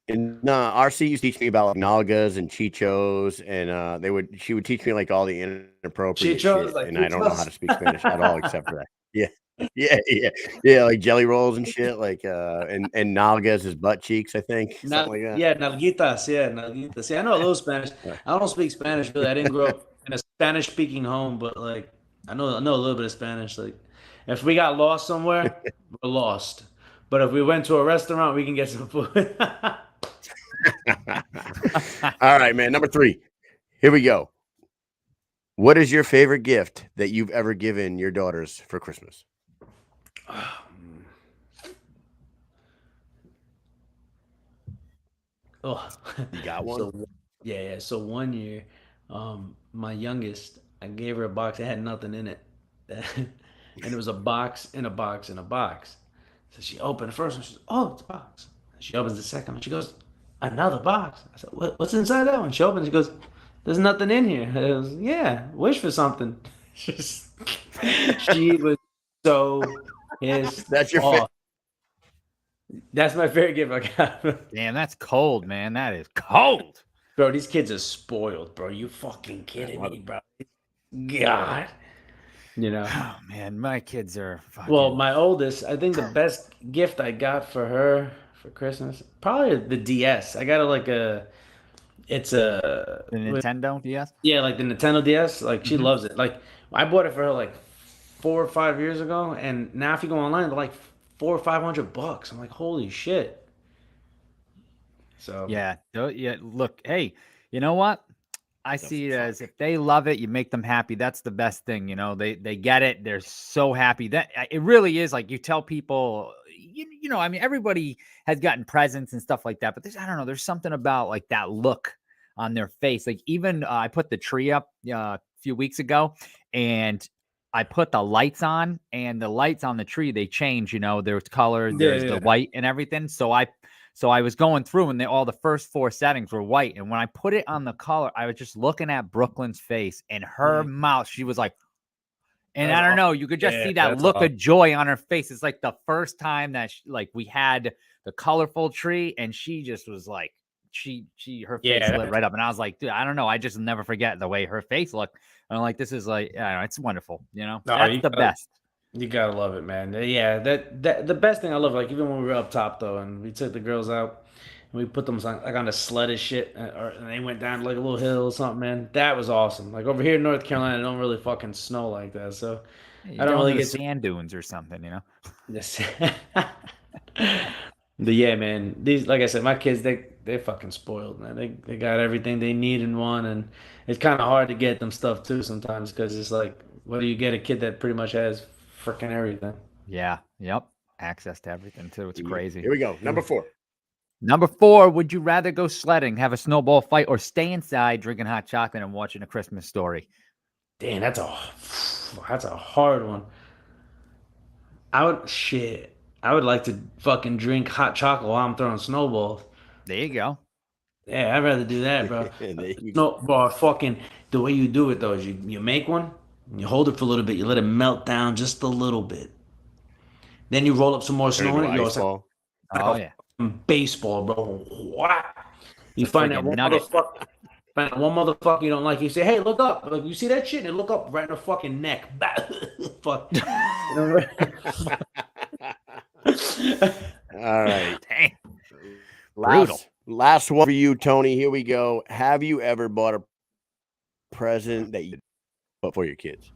And RC used to teach me about like nalgas and chichos, and she would teach me like all the inappropriate Chichos, shit, like and I don't know how chichos. to speak Spanish at all except for that. Yeah, yeah, like jelly rolls and shit, like and nalgas is butt cheeks, I think, something like that. Yeah, nalguitas. Yeah, nalguitas. Yeah, I know a little Spanish. I don't speak Spanish really. I didn't grow up in a Spanish speaking home, but like I know a little bit of Spanish. Like if we got lost somewhere, we're lost. But if we went to a restaurant, we can get some food. All right, man. Number 3. Here we go. What is your favorite gift that you've ever given your daughters for Christmas? Oh, You got one? so yeah. So one year, my youngest, I gave her a box. It had nothing in it, and it was a box in a box in a box. So she opened the first one. She says, "Oh, it's a box." She opens the second one. She goes, "Another box." I said, "What's inside that one?" She opens. She goes, "There's nothing in here." I was, "Yeah, wish for something." Just, she was so pissed That's your off. That's my favorite gift I got. Damn, that's cold, man. That is cold. Bro, these kids are spoiled, bro. You fucking kidding me, bro? God. You know. Oh man, my kids are fucking. Well, my oldest, I think the best gift I got for her for Christmas, probably the DS. I got her like it's a, the Nintendo DS. yeah, like the Nintendo DS. Like she loves it. Like I bought it for her like 4 or 5 years ago, and now if you go online, they're like $400 or $500. I'm like, holy shit. So Yeah, yeah. Look, hey, you know what? I see it as if they love it, you make them happy. That's the best thing, you know. They get it. They're so happy. That it really is. Like you tell people, you know, I mean, everybody has gotten presents and stuff like that, but I don't know. There's something about like that look on their face. Like even I put the tree up a few weeks ago, and I put the lights on, and the lights on the tree they change. You know, there's color, there's the white and everything. So I was going through and all the first 4 settings were white. And when I put it on the color, I was just looking at Brooklyn's face and her mouth. She was like, and That's I don't know, you could just see that look of joy on her face. It's like the first time that we had the colorful tree, and she just was like, her face lit right up. And I was like, dude, I don't know. I just never forget the way her face looked. And I'm like, this is like, I don't know, it's wonderful. You know, that's the best. You gotta love it, man. Yeah, that the best thing I love, like even when we were up top though, and we took the girls out and we put them like on a sled and shit, and they went down like a little hill or something, man. That was awesome. Like over here in North Carolina, it don't really fucking snow like that, so I don't really get sand dunes or something, you know. This, but yeah, man. These, like I said, my kids, they're fucking spoiled, man. They got everything they need in one, and it's kind of hard to get them stuff too sometimes because it's like, what do you get a kid that pretty much has freaking everything? Yeah. Yep. Access to everything too. It's crazy. Here we go. Number 4. Number 4. Would you rather go sledding, have a snowball fight, or stay inside drinking hot chocolate and watching A Christmas Story? Damn, that's a hard one. I would like to fucking drink hot chocolate while I'm throwing snowballs. There you go. Yeah, I'd rather do that, bro. Snowball, fucking the way you do it though is you make one. You hold it for a little bit. You let it melt down just a little bit. Then you roll up some more snow in it. It's like, oh yeah, baseball, bro. What? You find that one motherfucker. Find that one motherfucker you don't like. You say, "Hey, look up! Like you see that shit?" And look up right in the fucking neck. Fuck. All right. Dang. Brutal. Last one for you, Tony. Here we go. Have you ever bought a present that you bought for your kids?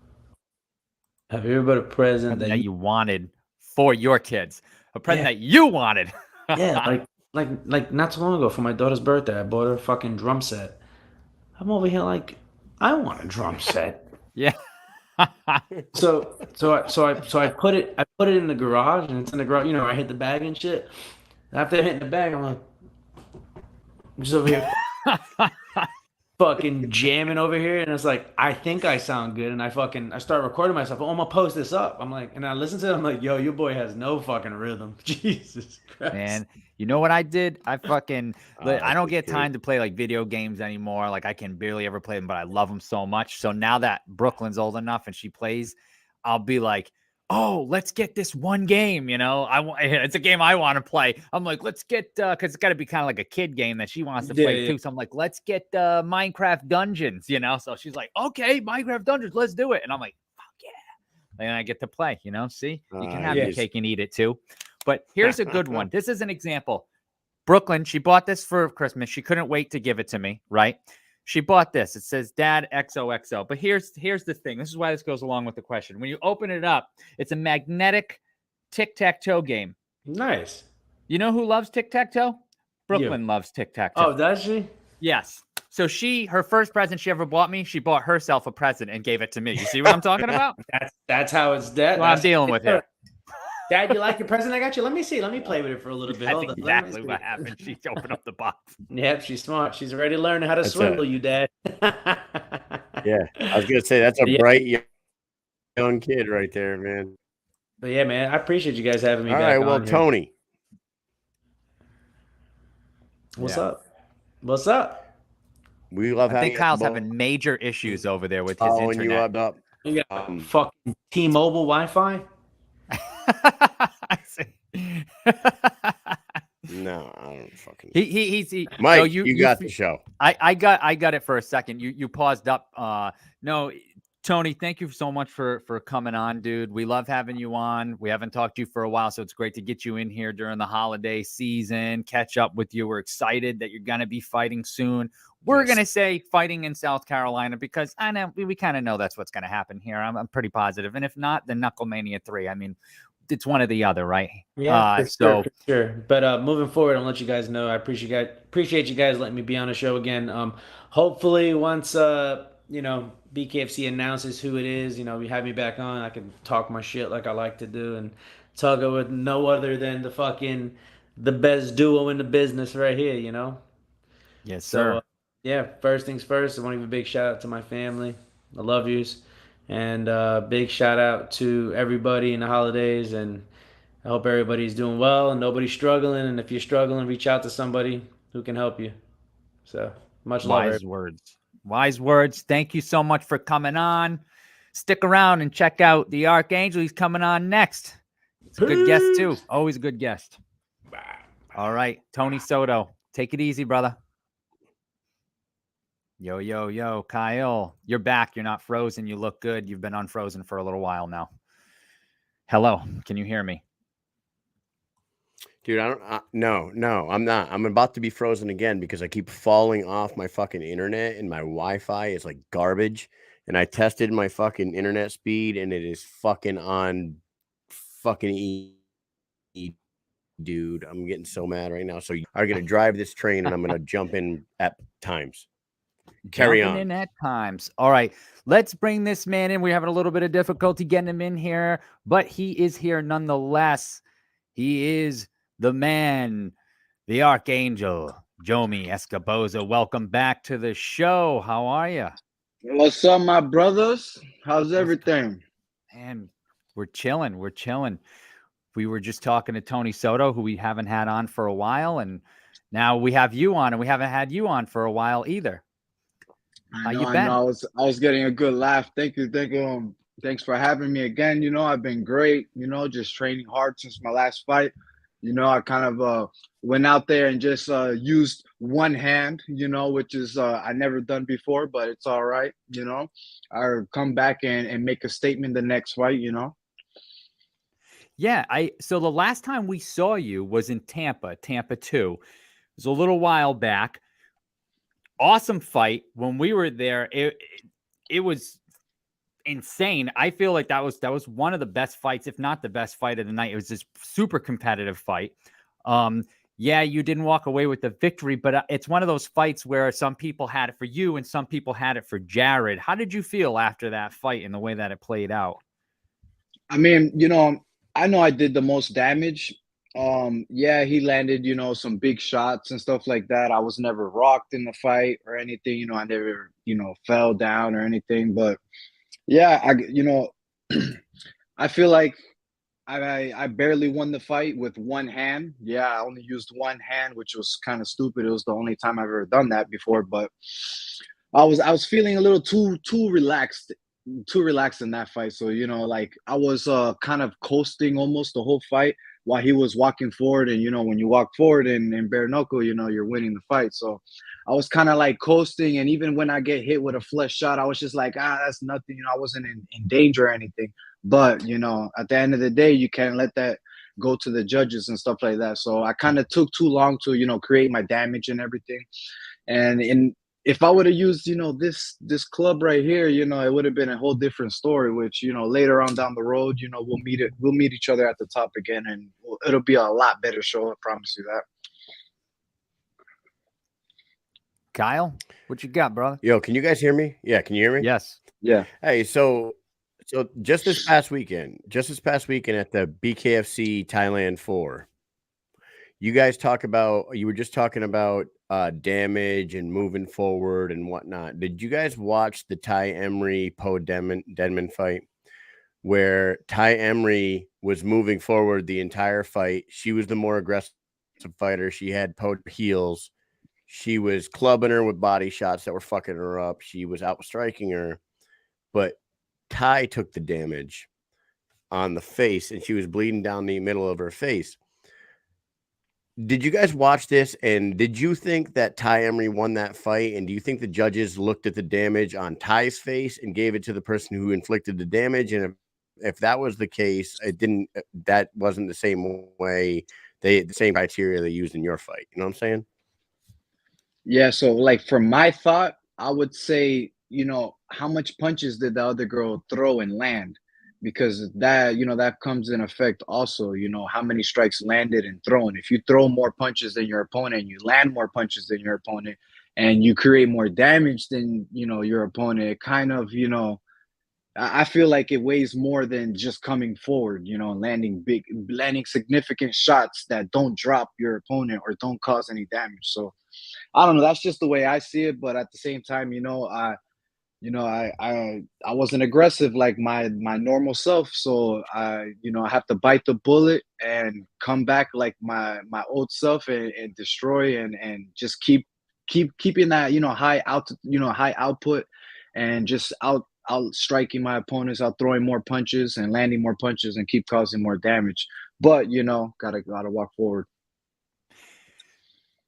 Have you ever bought a present that you wanted for your kids? A present that you wanted? Yeah, like not too long ago for my daughter's birthday, I bought her a fucking drum set. I'm over here like, I want a drum set. Yeah. So I put it in the garage, and it's in the garage. You know, I hit the bag and shit. After hitting the bag, I'm like, I'm just over here fucking jamming over here, and it's like, I think I sound good, and I start recording myself. Oh, I'm gonna post this up. I'm like, and I listen to it. I'm like, yo, your boy has no fucking rhythm. Jesus Christ, man. You know what I did? I don't get time to play like video games anymore. Like I can barely ever play them, but I love them so much. So now that Brooklyn's old enough and she plays, I'll be like, oh, let's get this one game. You know, it's a game I want to play. I'm like, let's get, cause it's got to be kind of like a kid game that she wants to play too. So I'm like, let's get Minecraft Dungeons, you know? So she's like, okay, Minecraft Dungeons, let's do it. And I'm like, fuck yeah. And I get to play, you know, see, you can have your cake and eat it too. But here's a good one. This is an example. Brooklyn, she bought this for Christmas. She couldn't wait to give it to me, right? She bought this. It says Dad XOXO. But here's the thing. This is why this goes along with the question. When you open it up, it's a magnetic tic-tac-toe game. Nice. You know who loves tic-tac-toe? Brooklyn loves tic-tac-toe. Oh, does she? Yes. So her first present she ever bought me, she bought herself a present and gave it to me. You see what I'm talking about? That's how it's dead. I'm dealing with here. Dad, you like your present I got you? Let me see. Let me play with it for a little bit. That's exactly what happened. She opened up the box. Yep, she's smart. She's already learning how to swindle you, Dad. Yeah, I was going to say, that's a bright young kid right there, man. But yeah, man, I appreciate you guys having me back. All right, well, Tony. What's up? What's up? We love having I think Kyle's having major issues over there with his internet. You up. You got fucking T-Mobile Wi-Fi? I see. No, I don't fucking. He's Mike, so you got the show. I got it for a second. You paused up. No, Tony, thank you so much for coming on, dude. We love having you on. We haven't talked to you for a while, so it's great to get you in here during the holiday season, catch up with you. We're excited that you're gonna be fighting soon. We're gonna say fighting in South Carolina because I know we kind of know that's what's gonna happen here. I'm pretty positive. And if not, the Knuckle Mania 3. I mean, it's one or the other, right? Yeah, for sure. But moving forward, I'll let you guys know. I appreciate you guys letting me be on the show again. Hopefully once BKFC announces who it is, you have me back on, I can talk my shit like I like to do and talk it with no other than the best duo in the business right here. Yes, So sir. yeah, first things first, I want to give a big shout out to my family. I love yous. And big shout out to everybody in the holidays, and I hope everybody's doing well and nobody's struggling. And if you're struggling, reach out to somebody who can help you. So much love. Wise words. Wise words. Thank you so much for coming on. Stick around and check out the Archangel. He's coming on next. It's a good guest too. Always a good guest. All right, Tony Soto. Take it easy, brother. Yo, yo, yo, Kyle. You're back. You're not frozen. You look good. You've been unfrozen for a little while now. Hello. Can you hear me? Dude, no, I'm not. I'm about to be frozen again because I keep falling off my fucking internet and my Wi-Fi is like garbage. And I tested my fucking internet speed and it is fucking on fucking dude. I'm getting so mad right now. So you are going to drive this train and I'm going to jump in at times. Carry Jumping on. in at times. All right, let's bring this man in. We're having a little bit of difficulty getting him in here, but he is here nonetheless. He is the man, the Archangel, Jomi Escoboza. Welcome back to the show. How are you? What's up, my brothers? How's everything? Man, we're chilling. We're chilling. We were just talking to Tony Soto, who we haven't had on for a while, and now we have you on, and we haven't had you on for a while either. How you been? I was getting a good laugh. Thank you. Thanks for having me again. I've been great. Just training hard since my last fight. I kind of went out there and just used one hand. Which is I never done before, but it's all right. I'll come back and make a statement the next fight. Yeah, so the last time we saw you was in Tampa 2. It was a little while back. Awesome fight. When we were there, it was insane. I feel like that was one of the best fights, if not the best fight of the night. It was this super competitive fight. Yeah, you didn't walk away with the victory, but it's one of those fights where some people had it for you and some people had it for Jared. How did you feel after that fight and the way that it played out? I mean, I know I did the most damage. Yeah, he landed, some big shots and stuff like that. I was never rocked in the fight or anything. I never, fell down or anything. But yeah, I feel like I barely won the fight with one hand. Yeah, I only used one hand, which was kind of stupid. It was the only time I've ever done that before. But I was feeling a little too relaxed in that fight. So, like I was kind of coasting almost the whole fight while he was walking forward. And, when you walk forward in bare knuckle, you're winning the fight. So I was kind of like coasting. And even when I get hit with a flush shot, I was just like, that's nothing. I wasn't in danger or anything. But, at the end of the day, you can't let that go to the judges and stuff like that. So I kind of took too long to, create my damage and everything. And if I would have used, this club right here, it would have been a whole different story, which, later on down the road, we'll meet each other at the top again and it'll be a lot better show. I promise you that. Kyle, what you got, brother? Yo, can you guys hear me? Yeah. Can you hear me? Yes. Yeah. Hey, so just this past weekend at the BKFC Thailand 4, you were just talking about damage and moving forward and whatnot. Did you guys watch the Ty Emery Poe Denman fight where Ty Emery was moving forward the entire fight? She was the more aggressive fighter. She had Poe heels. She was clubbing her with body shots that were fucking her up. She was out striking her, but Ty took the damage. on the face, and she was bleeding down the middle of her face. Did you guys watch this? And did you think that Ty Emery won that fight? And do you think the judges looked at the damage on Ty's face and gave it to the person who inflicted the damage? And if that was the case, that wasn't the same way the same criteria they used in your fight. You know what I'm saying? Yeah, so like for my thought, I would say, how much punches did the other girl throw and land? Because that comes in effect also, how many strikes landed and thrown. If you throw more punches than your opponent, you land more punches than your opponent, and you create more damage than, your opponent, it kind of, I feel like it weighs more than just coming forward, landing significant shots that don't drop your opponent or don't cause any damage. So I don't know. That's just the way I see it. But at the same time, I wasn't aggressive like my normal self. So I have to bite the bullet and come back like my old self and destroy and just keeping that high output and just out striking my opponents, out throwing more punches and landing more punches and keep causing more damage. But gotta walk forward.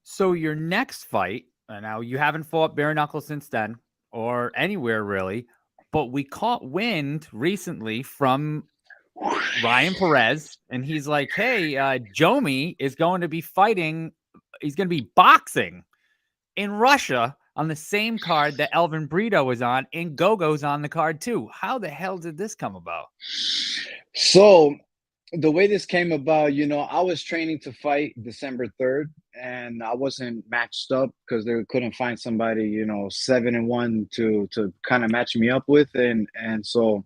So your next fight, now you haven't fought bare knuckle since then, or anywhere really, but we caught wind recently from Ryan Perez, and he's like, hey, Jomi is going to be fighting, he's going to be boxing in Russia on the same card that Elvin Brito was on, and Gogo's on the card too. How the hell did this come about? So the way this came about, I was training to fight December 3rd, and I wasn't matched up because they couldn't find somebody, 7-1 to kind of match me up with. And so,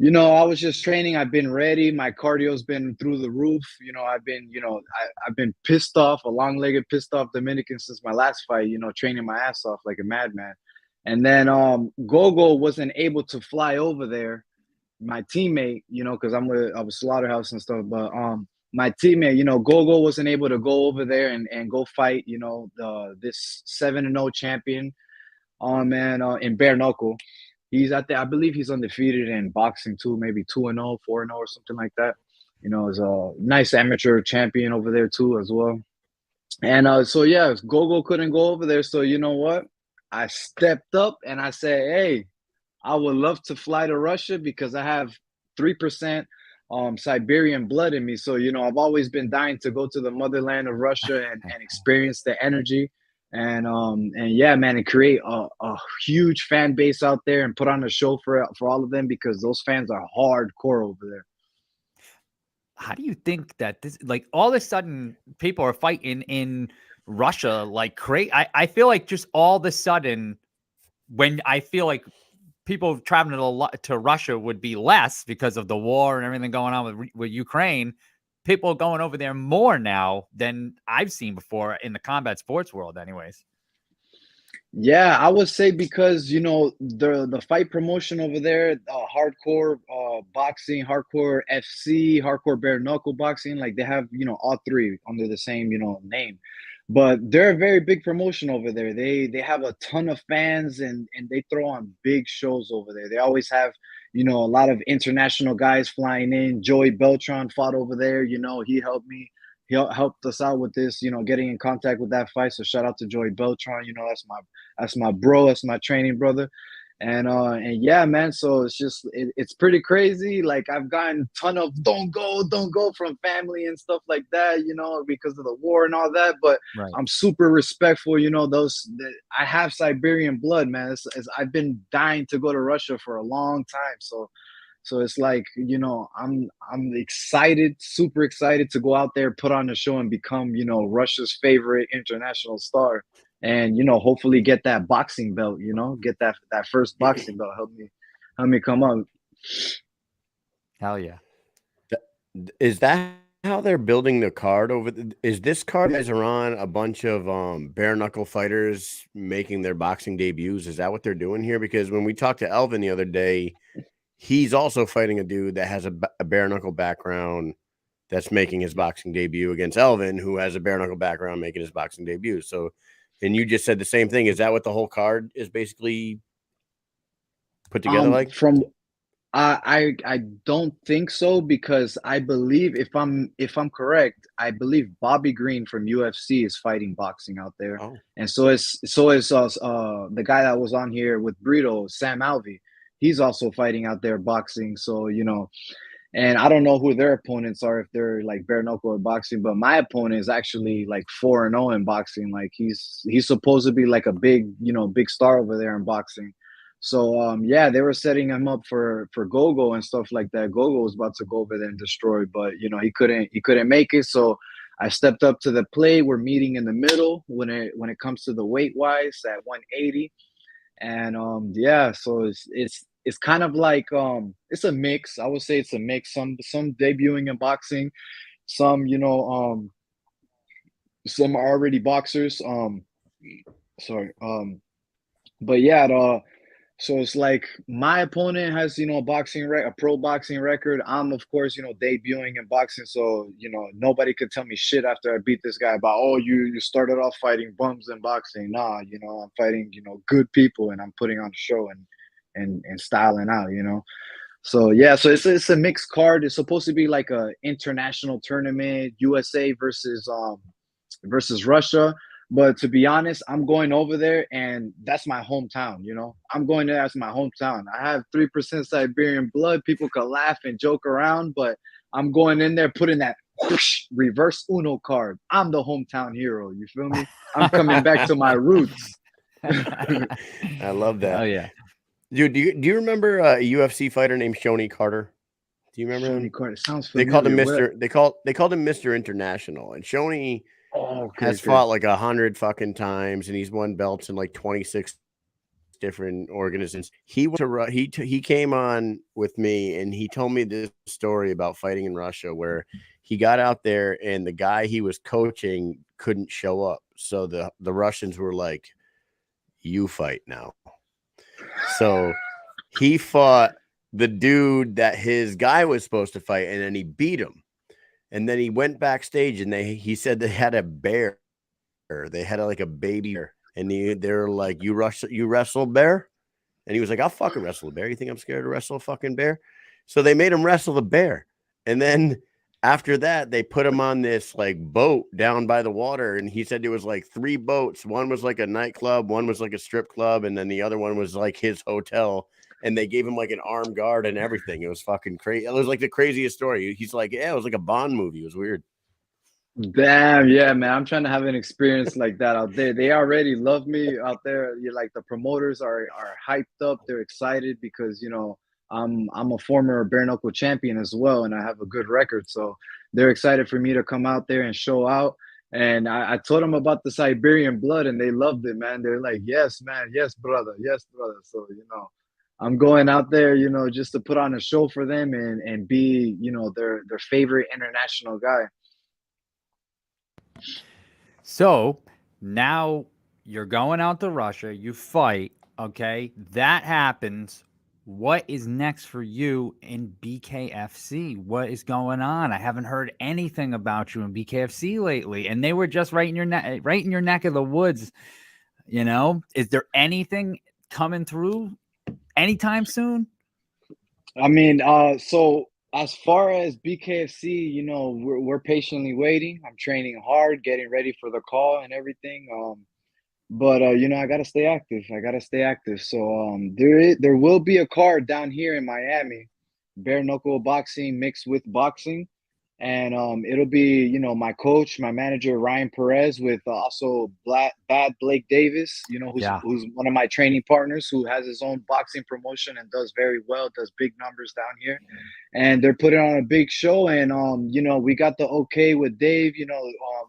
I was just training. I've been ready. My cardio's been through the roof. I've been pissed off, a long-legged, pissed off Dominican since my last fight, training my ass off like a madman. And then Gogo wasn't able to fly over there, my teammate, because I was Slaughterhouse and stuff, but my teammate, Gogo wasn't able to go over there and go fight, this 7-0 champion, in bare knuckle. He's out there. I believe he's undefeated in boxing too, maybe 2-0, 4-0, or something like that. Is a nice amateur champion over there too as well. And so yeah, Gogo couldn't go over there. So you know what? I stepped up and I said, hey, I would love to fly to Russia because I have 3% Siberian blood in me. So, I've always been dying to go to the motherland of Russia and experience the energy. And yeah, man, and create a huge fan base out there and put on a show for all of them because those fans are hardcore over there. How do you think that this, like, all of a sudden people are fighting in Russia like crazy? I feel like just all of a sudden, when I feel like people traveling to Russia would be less because of the war and everything going on with Ukraine, people going over there more now than I've seen before in the combat sports world anyways. Yeah, I would say because, the fight promotion over there, hardcore boxing, hardcore FC, hardcore bare knuckle boxing, like they have, all three under the same, name. But they're a very big promotion over there. They have a ton of fans and they throw on big shows over there. They always have, a lot of international guys flying in. Joey Beltran fought over there. He helped me. He helped us out with this, getting in contact with that fight. So shout out to Joey Beltran. That's my bro. That's my training brother. And yeah, man. So it's pretty crazy. Like I've gotten a ton of don't go from family and stuff like that, because of the war and all that. But right. I'm super respectful. I have Siberian blood, man. I've been dying to go to Russia for a long time. So it's like, I'm excited, super excited to go out there, put on a show and become, Russia's favorite international star. And, hopefully get that boxing belt, get that first boxing belt. Help me come up. Hell yeah. Is that how they're building the card over? Is this card guys are on a bunch of bare knuckle fighters making their boxing debuts? Is that what they're doing here? Because when we talked to Elvin the other day, he's also fighting a dude that has a bare knuckle background that's making his boxing debut against Elvin, who has a bare knuckle background making his boxing debut. So, and you just said the same thing. Is that what the whole card is basically put together like? I don't think so, because I believe, if I'm correct, I believe Bobby Green from UFC is fighting boxing out there, Oh, and so is the guy that was on here with Brito, Sam Alvey. He's also fighting out there boxing. So and I don't know who their opponents are, if they're like bare knuckle or boxing. But my opponent is actually like 4-0 in boxing. Like he's supposed to be like a big star over there in boxing. So yeah, they were setting him up for Gogo and stuff like that. Gogo was about to go over there and destroy, but he couldn't make it. So I stepped up to the plate. We're meeting in the middle when it comes to the weight wise at 180. And yeah, so it's kind of like it's a mix. I would say it's a mix. Some debuting in boxing, some some are already boxers. Sorry. But yeah, so it's like my opponent has, a pro boxing record. I'm, of course, debuting in boxing. So, nobody could tell me shit after I beat this guy about, oh, you started off fighting bums in boxing. Nah, I'm fighting, good people, and I'm putting on a show and styling out. So yeah, so it's a mixed card. It's supposed to be like a international tournament, USA versus Russia. But to be honest, I'm going over there, and that's my hometown. I'm going there as my hometown. I have 3% Siberian blood. People could laugh and joke around, but I'm going in there putting that whoosh, reverse Uno card. I'm the hometown hero. You feel me? I'm coming back to my roots. I love that. Oh yeah. Dude, do you remember a UFC fighter named Shoney Carter? Do you remember Shoney him? Carter sounds They familiar. called him Mr. They called him Mr. International, and Shoney has fought like 100 fucking times, and he's won belts in like 26 different organizations. He came on with me, and he told me this story about fighting in Russia, where he got out there and the guy he was coaching couldn't show up, so the Russians were like, "You fight now." So he fought the dude that his guy was supposed to fight, and then he beat him. And then he went backstage, and he said they had a bear. They had like a baby bear, and they're like, you wrestle bear? And he was like, I'll fucking wrestle a bear. You think I'm scared to wrestle a fucking bear? So they made him wrestle the bear. And then after that, they put him on this like boat down by the water. And he said there was like 3 boats. One was like a nightclub, one was like a strip club, and then the other one was like his hotel. And they gave him like an armed guard and everything. It was fucking crazy. It was like the craziest story. He's like, yeah, it was like a Bond movie. It was weird. Damn, yeah, man. I'm trying to have an experience like that out there. They already love me out there. You're like, the promoters are hyped up. They're excited because, I'm a former bare knuckle champion as well, and I have a good record. So they're excited for me to come out there and show out. And I told them about the Siberian blood, and they loved it, man. They're like, yes, man, yes, brother, yes, brother. So, I'm going out there, just to put on a show for them and be, their favorite international guy. So now you're going out to Russia, you fight, okay? That happens. What is next for you in BKFC? What is going on? I haven't heard anything about you in BKFC lately, and they were just right in your neck of the woods. Is there anything coming through anytime soon? I mean, so as far as BKFC, we're patiently waiting. I'm training hard, getting ready for the call and everything. But I gotta stay active. I gotta stay active. So there will be a card down here in Miami, bare knuckle boxing mixed with boxing. And it'll be, my coach, my manager, Ryan Perez, with also Bad Blake Davis, who's one of my training partners, who has his own boxing promotion and does very well, does big numbers down here. And they're putting on a big show. And, we got the okay with Dave,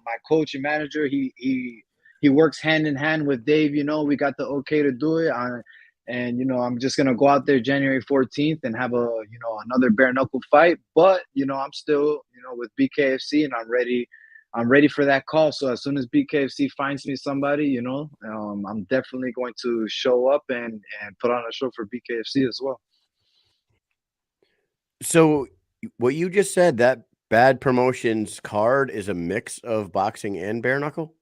my coach and manager. He works hand in hand with Dave. We got the okay to do it. And I'm just gonna go out there January 14th and have another bare knuckle fight. But I'm still with BKFC, and I'm ready. I'm ready for that call. So as soon as BKFC finds me somebody, I'm definitely going to show up and put on a show for BKFC as well. So what you just said, that Bad Promotions card is a mix of boxing and bare knuckle?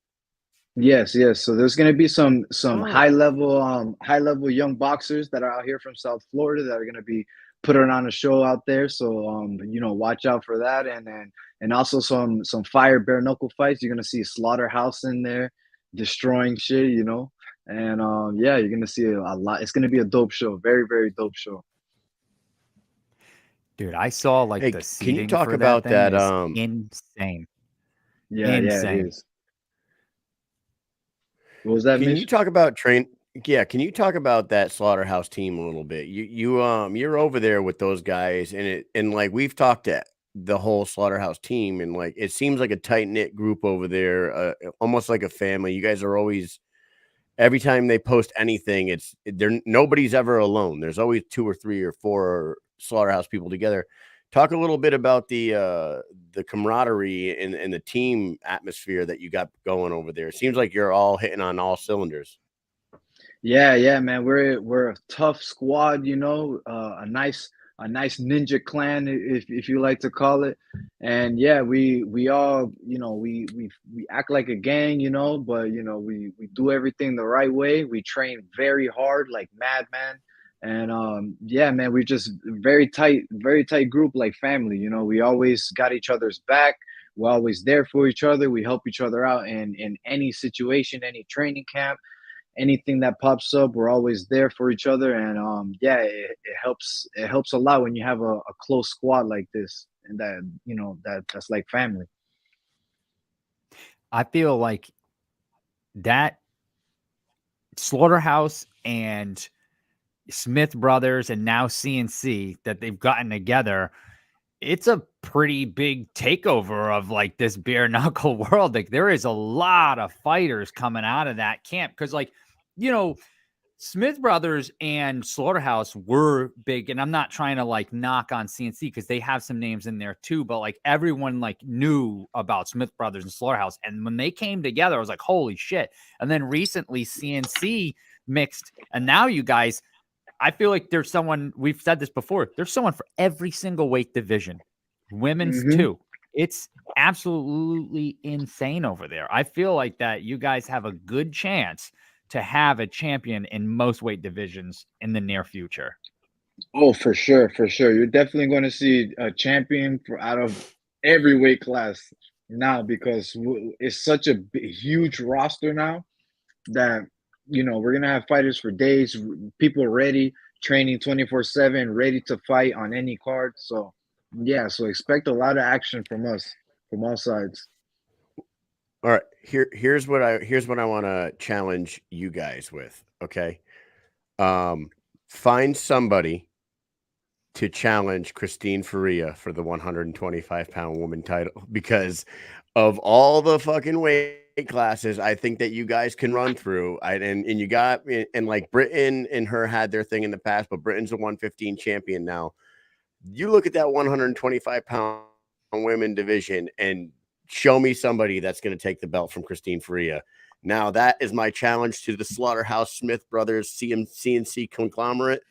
Yes. So there's gonna be some high level young boxers that are out here from South Florida that are gonna be put her on a show out there. So watch out for that, and also some fire bare knuckle fights. You're gonna see Slaughterhouse in there destroying shit, and yeah, you're gonna see a lot. It's gonna be a dope show, very very dope show. Dude, I saw like Hey, the can you seating talk for that about thing that? is insane. Yeah, it Insane. is. What was that, Can you Mish? talk about Yeah, can you talk about that Slaughterhouse team a little bit? You're over there with those guys, and like we've talked to the whole Slaughterhouse team, and like it seems like a tight knit group over there, almost like a family. You guys are always every time they post anything, nobody's ever alone. There's always 2 or 3 or 4 Slaughterhouse people together. Talk a little bit about the camaraderie and the team atmosphere that you got going over there. It seems like you're all hitting on all cylinders. Yeah, man. We're a tough squad, a nice ninja clan, if you like to call it. And yeah, we all, we act like a gang, but we do everything the right way. We train very hard, like madman. And yeah, man, we just very tight group, like family. We always got each other's back. We're always there for each other. We help each other out in any situation, any training camp, anything that pops up. We're always there for each other, and yeah, it helps a lot when you have a close squad like this, and that's like family. I feel like that Slaughterhouse and Smith Brothers and now CNC that they've gotten together, it's a pretty big takeover of like this bare knuckle world. Like there is a lot of fighters coming out of that camp because Smith Brothers and Slaughterhouse were big, and I'm not trying to like knock on CNC because they have some names in there too, but like everyone like knew about Smith Brothers and Slaughterhouse. And when they came together, I was like, holy shit. And then recently CNC mixed, and now you guys, I feel like there's someone, we've said this before, there's someone for every single weight division, women's Hmm. too. It's absolutely insane over there. I feel like that you guys have a good chance to have a champion in most weight divisions in the near future. Oh, for sure, for sure. You're definitely going to see a champion out of every weight class now, because it's such a huge roster now that we're gonna have fighters for days, people ready, training 24/7, ready to fight on any card. So yeah, so expect a lot of action from us, from all sides. All right, here's what I want to challenge you guys with. Okay, find somebody to challenge Christine Faria for the 125-pound woman title, because of all the fucking weight classes I think that you guys can run through. And you got, and like Britain and her had their thing in the past, but Britain's a 115 champion now. You look at that 125-pound women division and show me somebody that's going to take the belt from Christine Faria. Now that is my challenge to the Slaughterhouse Smith Brothers CNC conglomerate.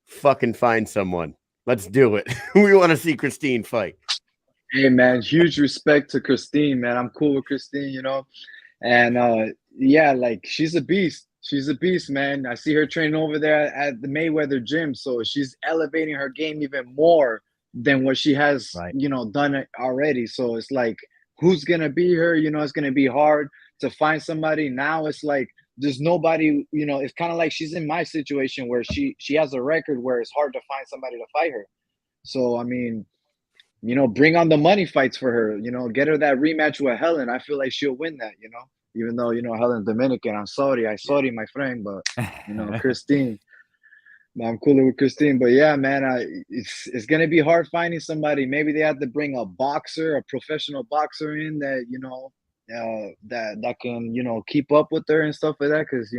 Fucking find someone. Let's do it. We want to see Christine fight. Hey man, huge respect to Christine, man. I'm cool with Christine, and yeah, like she's a beast. She's a beast, man. I see her training over there at the Mayweather gym, so she's elevating her game even more than what she has, Right. done it already. So it's like, who's gonna be her? It's gonna be hard to find somebody. Now it's like there's nobody. It's kind of like she's in my situation where she has a record where it's hard to find somebody to fight her. So I mean, bring on the money fights for her. Get her that rematch with Helen. I feel like she'll win that. Even though Helen's Dominican. I'm sorry, my friend, but Christine. I'm cooler with Christine, but yeah, man, it's gonna be hard finding somebody. Maybe they have to bring a boxer, a professional boxer in that that can keep up with her and stuff like that, because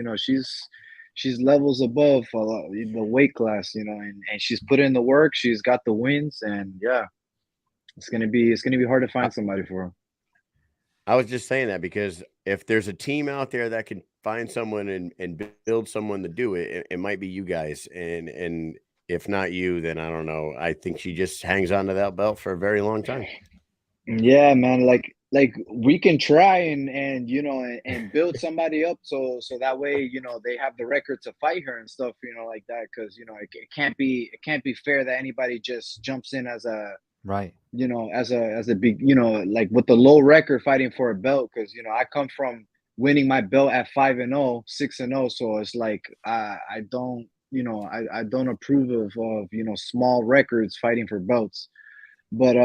she's levels above the weight class, and she's put in the work. She's got the wins, and yeah, it's gonna be hard to find somebody for her. I was just saying that because if there's a team out there that can find someone and build someone to do it, it might be you guys. And if not you, then I don't know. I think she just hangs on to that belt for a very long time. Yeah, man. Like like we can try and and build somebody up so that way they have the record to fight her and stuff like that, because it can't be fair that anybody just jumps in as a Right. as a big like with the low record fighting for a belt, because I come from winning my belt at 5-0 6-0, so it's like I don't I don't approve of small records fighting for belts. But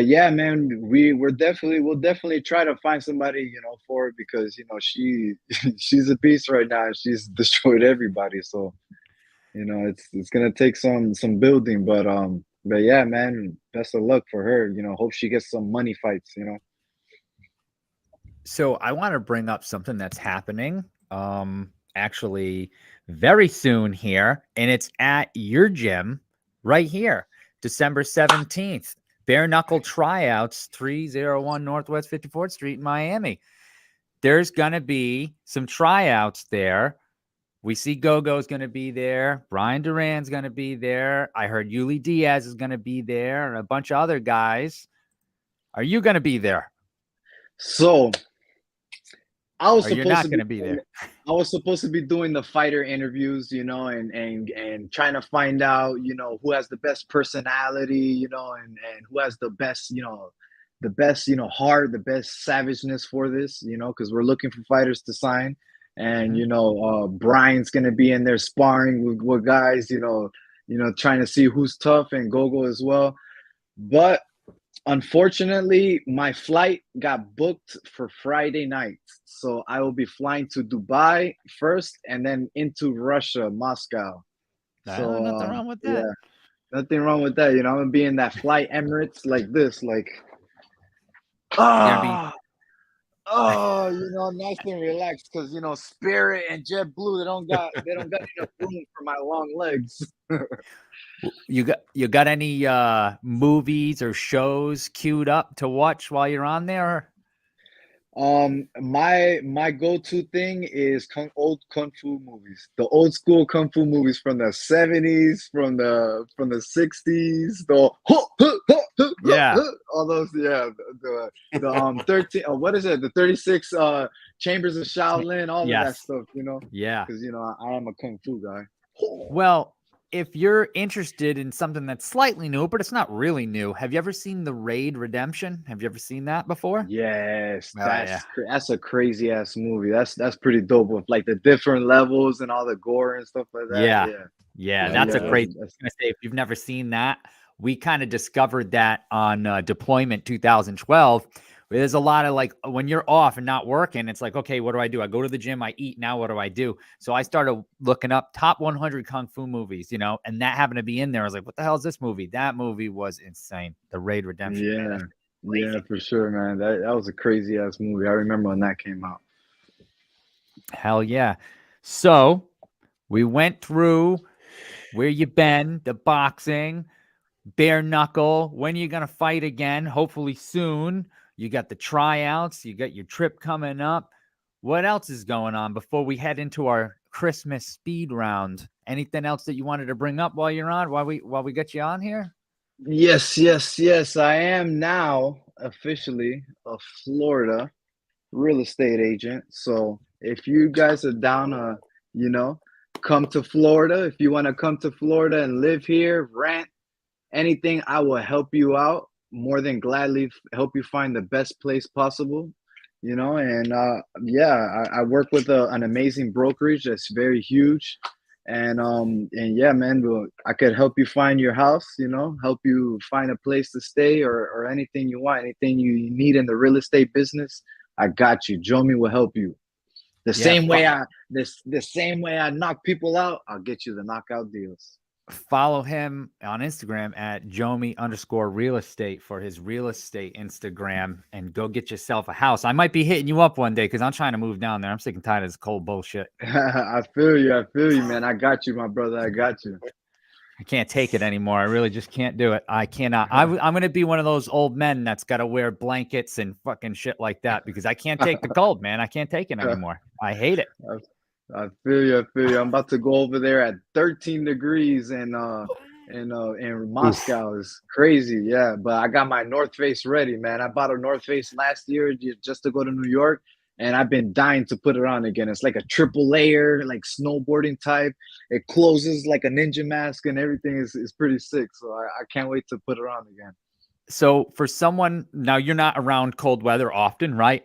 yeah, man, we'll definitely try to find somebody, for it, because she she's a beast right now. She's destroyed everybody. So, it's gonna take some building, but yeah, man, best of luck for her. Hope she gets some money fights. So I want to bring up something that's happening actually very soon here, and it's at your gym right here, December 17th. Bare knuckle tryouts, 301 Northwest 54th Street in Miami. There's going to be some tryouts there. We see Gogo's going to be there. Brian Duran's going to be there. I heard Yuli Diaz is going to be there, and a bunch of other guys. Are you going to be there? So I was Or you're supposed not to going be to be there? I was supposed to be doing the fighter interviews, and trying to find out, who has the best personality, and who has the best, heart, the best savageness for this, because we're looking for fighters to sign. And Brian's gonna be in there sparring with guys, trying to see who's tough, and Gogo as well. But unfortunately, my flight got booked for Friday night. So I will be flying to Dubai first and then into Russia, Moscow. So Nothing wrong with that. yeah, nothing wrong with that. I'm gonna be in that flight Emirates like this, like nice and relaxed, because Spirit and JetBlue, they don't got enough room for my long legs. You got any movies or shows queued up to watch while you're on there? My go-to thing is old kung fu movies, the old school kung fu movies from the 70s, from the 60s, Yeah. all those, yeah, the 13, what is it, the 36 chambers of Shaolin, all of that Yes. stuff, Yeah. because I am a kung fu guy. Well, if you're interested in something that's slightly new, but it's not really new, have you ever seen The Raid Redemption? Have you ever seen that before? Yes, Oh, yeah. that's a crazy ass movie. That's pretty dope, with like the different levels and all the gore and stuff like that. Yeah. Yeah. Yeah, that's a great. I was that's- gonna say, if you've never seen that, we kind of discovered that on Deployment 2012. There's a lot of like when you're off and not working, it's like, okay, what do I do? I go to the gym, I eat. Now what do I do? So I started looking up top 100 kung fu movies, and that happened to be in there. I was like, what the hell is this movie? That movie was insane. The Raid Redemption. Yeah, Man, yeah, for sure, man. That was a crazy ass movie. I remember when that came out. hell yeah. So we went through where you been, the boxing, bare knuckle. When are you gonna fight again? Hopefully soon. You got the tryouts. You got your trip coming up. What else is going on before we head into our Christmas speed round? Anything else that you wanted to bring up while you're on? While we got you on here? Yes. I am now officially a Florida real estate agent. So if you guys are down come to Florida, if you want to come to Florida and live here, rent, anything, I will help you out. More than gladly help you find the best place possible. And yeah, I work with an amazing brokerage that's very huge. And yeah, man, I could help you find your house, help you find a place to stay, or anything you want, anything you need in the real estate business. I got you. Jomi will help you. The same way I knock people out, I'll get you the knockout deals. Follow him on Instagram at Jomi_real estate for his real estate Instagram, and go get yourself a house. I might be hitting you up one day because I'm trying to move down there. I'm sick and tired of this cold bullshit. I feel you, man. I got you, my brother. I got you. I can't take it anymore. I really just can't do it. I cannot. I'm going to be one of those old men that's got to wear blankets and fucking shit like that, because I can't take the cold, man. I can't take it anymore. I hate it. I feel you. I'm about to go over there at 13 degrees and in Moscow is crazy. Yeah, but I got my North Face ready, man. I bought a North Face last year just to go to New York, and I've been dying to put it on again. It's like a triple layer, like snowboarding type. It closes like a ninja mask, and everything is pretty sick. So I can't wait to put it on again. So for someone, now you're not around cold weather often, right?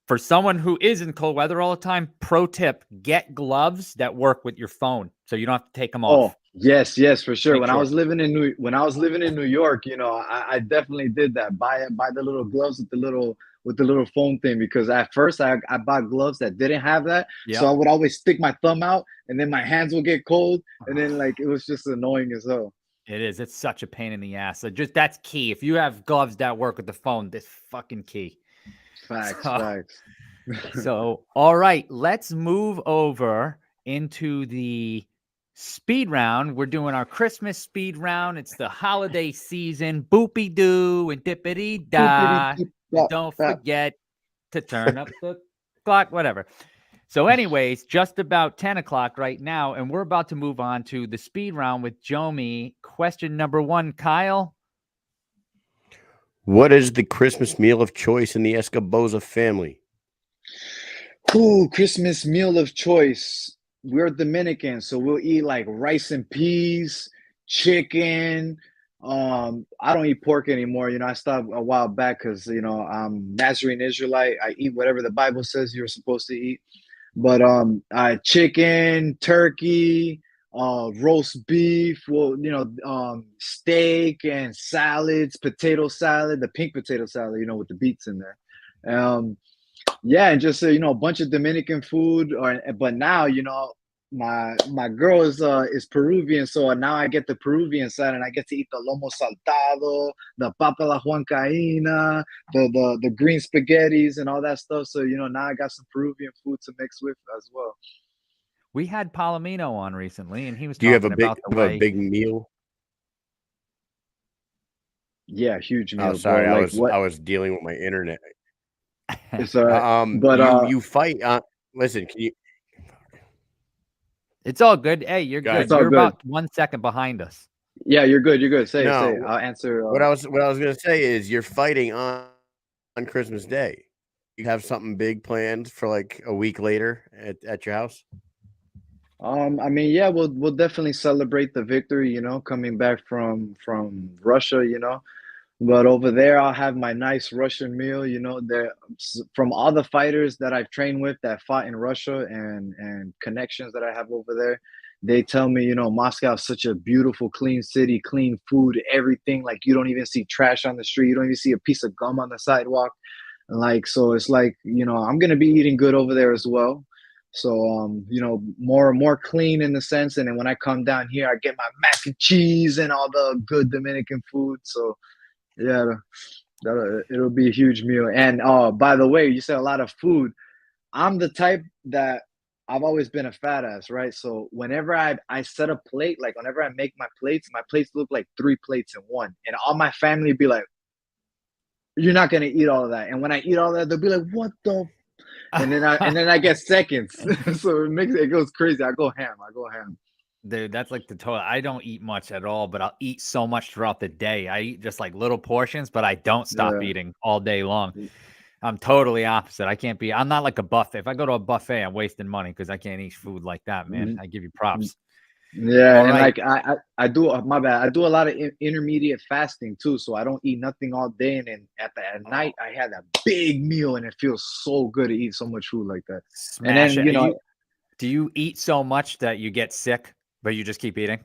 For someone who is in cold weather all the time, pro tip, get gloves that work with your phone so you don't have to take them off. Oh, yes, for sure. Make When sure. I was living in New York, I definitely did that. Buy the little gloves with the little foam thing, because at first I bought gloves that didn't have that. Yep. So I would always stick my thumb out and then my hands would get cold, and then like it was just annoying as hell. It is. It's such a pain in the ass. So just that's key. If you have gloves that work with the phone, that's fucking key. Facts. So, all right, let's move over into the speed round. We're doing our Christmas speed round. It's the holiday season. Boopy doo and dippity da. Don't forget to turn up the clock, whatever. So anyways, just about 10 o'clock right now, and we're about to move on to the speed round with Jomi. Question number 1, Kyle. What is the Christmas meal of choice in the Escoboza family? Ooh, Christmas meal of choice. We're Dominican, so we'll eat like rice and peas, chicken. I don't eat pork anymore. I stopped a while back because I'm Nazarene Israelite. I eat whatever the Bible says you're supposed to eat. But chicken, turkey, roast beef, steak and salads, potato salad, the pink potato salad, with the beets in there. Yeah, and just a bunch of Dominican food. But now my girl is Peruvian, so now I get the Peruvian side, and I get to eat the lomo saltado, the papa la huancaína, the green spaghettis and all that stuff. So now I got some Peruvian food to mix with as well. We had Palomino on recently, and he was Do you have talking about a big meal? Yeah, huge meal. Oh, sorry, bro. I was dealing with my internet. It's but you fight. Listen, can you? It's all good. Hey, you're good. You're about 1 second behind us. Yeah, you're good. Say. I'll answer. What I was gonna say is you're fighting on Christmas Day. You have something big planned for like a week later at your house? I mean, yeah, we'll definitely celebrate the victory, coming back from Russia, But over there, I'll have my nice Russian meal, from all the fighters that I've trained with that fought in Russia and connections that I have over there. They tell me, Moscow is such a beautiful, clean city, clean food, everything. Like you don't even see trash on the street. You don't even see a piece of gum on the sidewalk. So it's like, I'm going to be eating good over there as well. So, more clean in the sense. And then when I come down here, I get my mac and cheese and all the good Dominican food. So, yeah, it'll be a huge meal. And by the way, you said a lot of food. I'm the type that I've always been a fat ass, right? So whenever I set a plate, like whenever I make my plates look like 3 plates in one. And all my family be like, "You're not gonna eat all of that." And when I eat all that, they'll be like, "What the?" And then I get seconds. So it goes crazy. I go ham. Dude, that's like the total. I don't eat much at all, but I'll eat so much throughout the day. I eat just like little portions, but I don't stop eating all day long. I'm totally opposite. I'm not like a buffet. If I go to a buffet, I'm wasting money because I can't eat food like that, man. I give you props. Yeah, all and right. Like I do, my bad. I do a lot of intermediate fasting too, so I don't eat nothing all day, and then at night I had a big meal, and it feels so good to eat so much food like that. Smash and then do you eat so much that you get sick, but you just keep eating?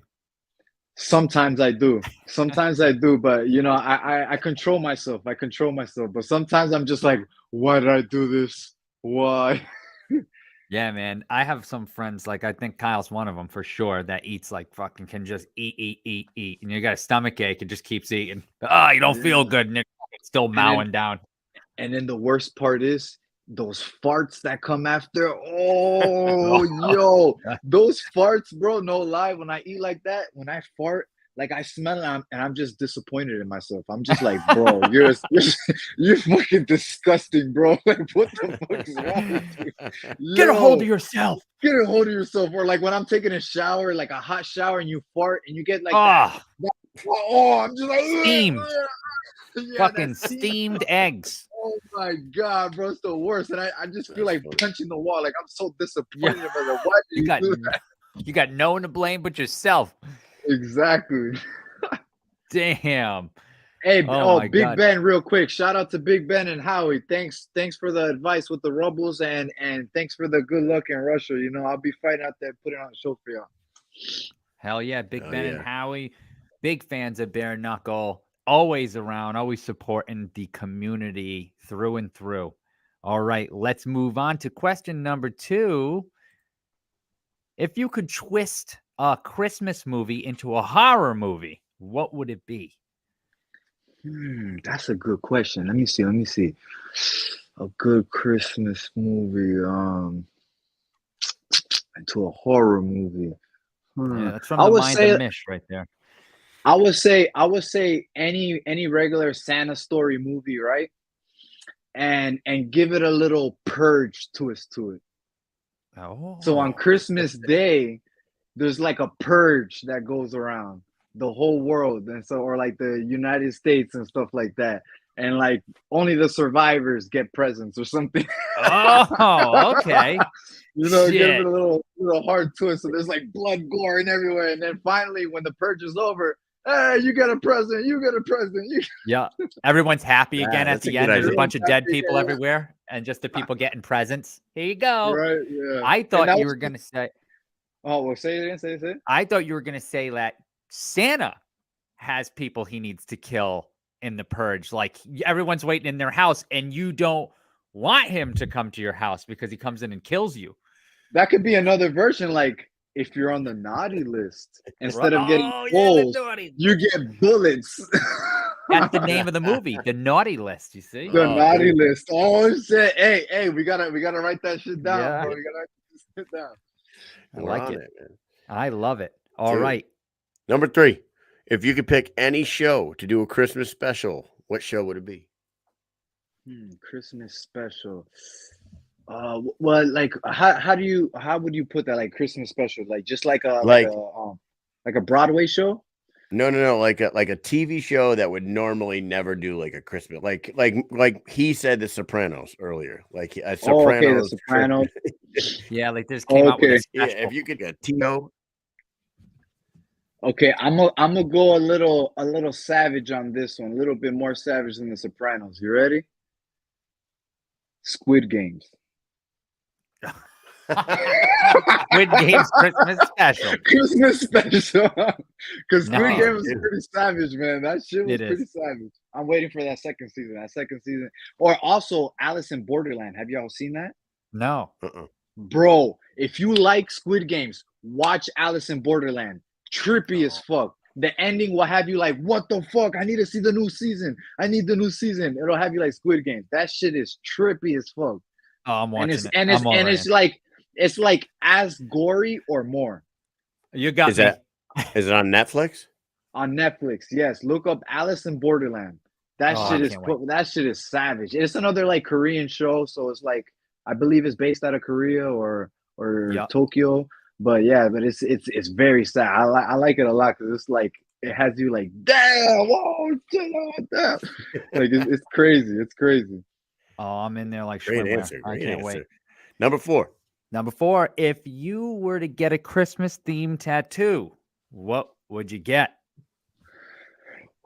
Sometimes I do, but I control myself. But sometimes I'm just like, why did I do this? Why? Yeah, man. I have some friends, like I think Kyle's one of them for sure, that eats like fucking can just eat. And you got a stomach ache and just keeps eating. Oh, you don't feel good, Nick. It's still mowing down. And then the worst part is those farts that come after. Oh, yo, those farts, bro. No lie. When I eat like that, when I fart, like I smell it, and I'm just disappointed in myself. I'm just like, bro, you're fucking disgusting, bro. Like, what the fuck is wrong with you? Get a hold of yourself. get a hold of yourself. Or like when I'm taking a shower, like a hot shower, and you fart and you get like Oh, I'm just like steamed. yeah, Fucking that's steamed eggs. oh my god, bro, it's the worst. And I just feel That's like funny. punching the wall. Like I'm so disappointed. Yeah. I'm like, why do you do that? You got no one to blame but yourself. Exactly. Damn. Hey, Oh my Big God. Ben, real quick. Shout out to Big Ben and Howie. Thanks for the advice with the Rumbles and thanks for the good luck in Russia. You know, I'll be fighting out there, putting on a show for y'all. Hell yeah, Big Oh, Ben and yeah. Howie, big fans of Bare Knuckle, always around, always supporting the community through and through. All right, let's move on to question number 2. If you could twist a Christmas movie into a horror movie, what would it be? That's a good question. Let me see. A good Christmas movie, into a horror movie. Yeah, that's from I the would mind say of Mish right there. I would say any regular Santa story movie, right? And give it a little purge twist to it. So on Oh, Christmas Day, there's like a purge that goes around the whole world, and so or like the United States and stuff like that, and like only the survivors get presents or something. oh, okay. You know, give Shit. it a little hard twist. So there's like blood, gore, and everywhere, and then finally, when the purge is over, hey, you get a present. You get a present. You Yeah, everyone's happy again at that's a the good end. There's a idea. bunch of dead people Yeah. everywhere, and just the people getting presents. Here you go. right? Yeah. I And thought that you was were gonna say. oh well, say it again. Say it. I thought you were gonna say that Santa has people he needs to kill in the purge. Like everyone's waiting in their house, and you don't want him to come to your house because he comes in and kills you. That could be another version. Like if you're on the naughty list, instead of getting Oh yeah, the holes, naughty. you get bullets. That's the name of the movie, the naughty list. You see? The Oh, naughty good. list. Oh shit! Hey, we gotta write that shit down, Yeah. bro. We gotta write this shit down. I We're like on it. man. I love it. All Dude. right. Number 3. If you could pick any show to do a Christmas special, what show would it be? Christmas special. Well, like how would you put that? Like Christmas special, like just like a Broadway show. No, like a TV show that would normally never do like a Christmas, like he said The Sopranos earlier, like a Oh, okay, The Sopranos. Sopranos. Yeah, like this came out with a Okay. Yeah, special. if you could get Tino. Okay, I'm gonna go a little savage on this one, a little bit more savage than The Sopranos. You ready? Squid Games. Squid Games Christmas special. Christmas special. Because Squid Nice. Games is pretty savage, man. That shit was It is. pretty savage. I'm waiting for that second season. Or also Alice in Borderland. Have y'all seen that? No. Bro, if you like Squid Games, watch Alice in Borderland. Trippy as fuck. The ending will have you like, what the fuck? I need to see the new season. I need the new season. It'll have you like Squid Games. That shit is trippy as fuck. Oh, I'm watching it. And it's like as gory or more. You got Is me. it on Netflix? On Netflix, yes. Look up Alice in Borderland. That Oh, shit I is can't wait. that shit is savage. It's another like Korean show, so it's like I believe it's based out of Korea or Yep. Tokyo. But yeah, but it's very sad. I like it a lot because it's like it has you like damn, whoa, shit, oh, damn. Like it's crazy. It's crazy. Oh, I'm in there like Great swimwear. answer. I Great can't answer. wait. Number 4. Number 4, if you were to get a Christmas themed tattoo, what would you get?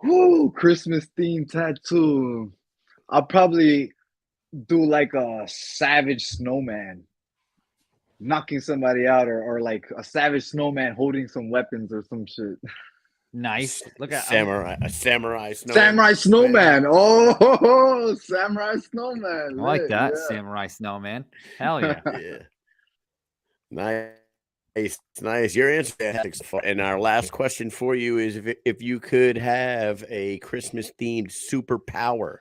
Whoo, Christmas themed tattoo. I'll probably do like a savage snowman knocking somebody out or like a savage snowman holding some weapons or some shit. Nice. Look at a samurai snowman. Samurai snowman. Oh, samurai snowman. I like Lit, that. yeah. Samurai snowman. Hell yeah. Yeah. Nice. Your answer. And our last question for you is if you could have a Christmas themed superpower,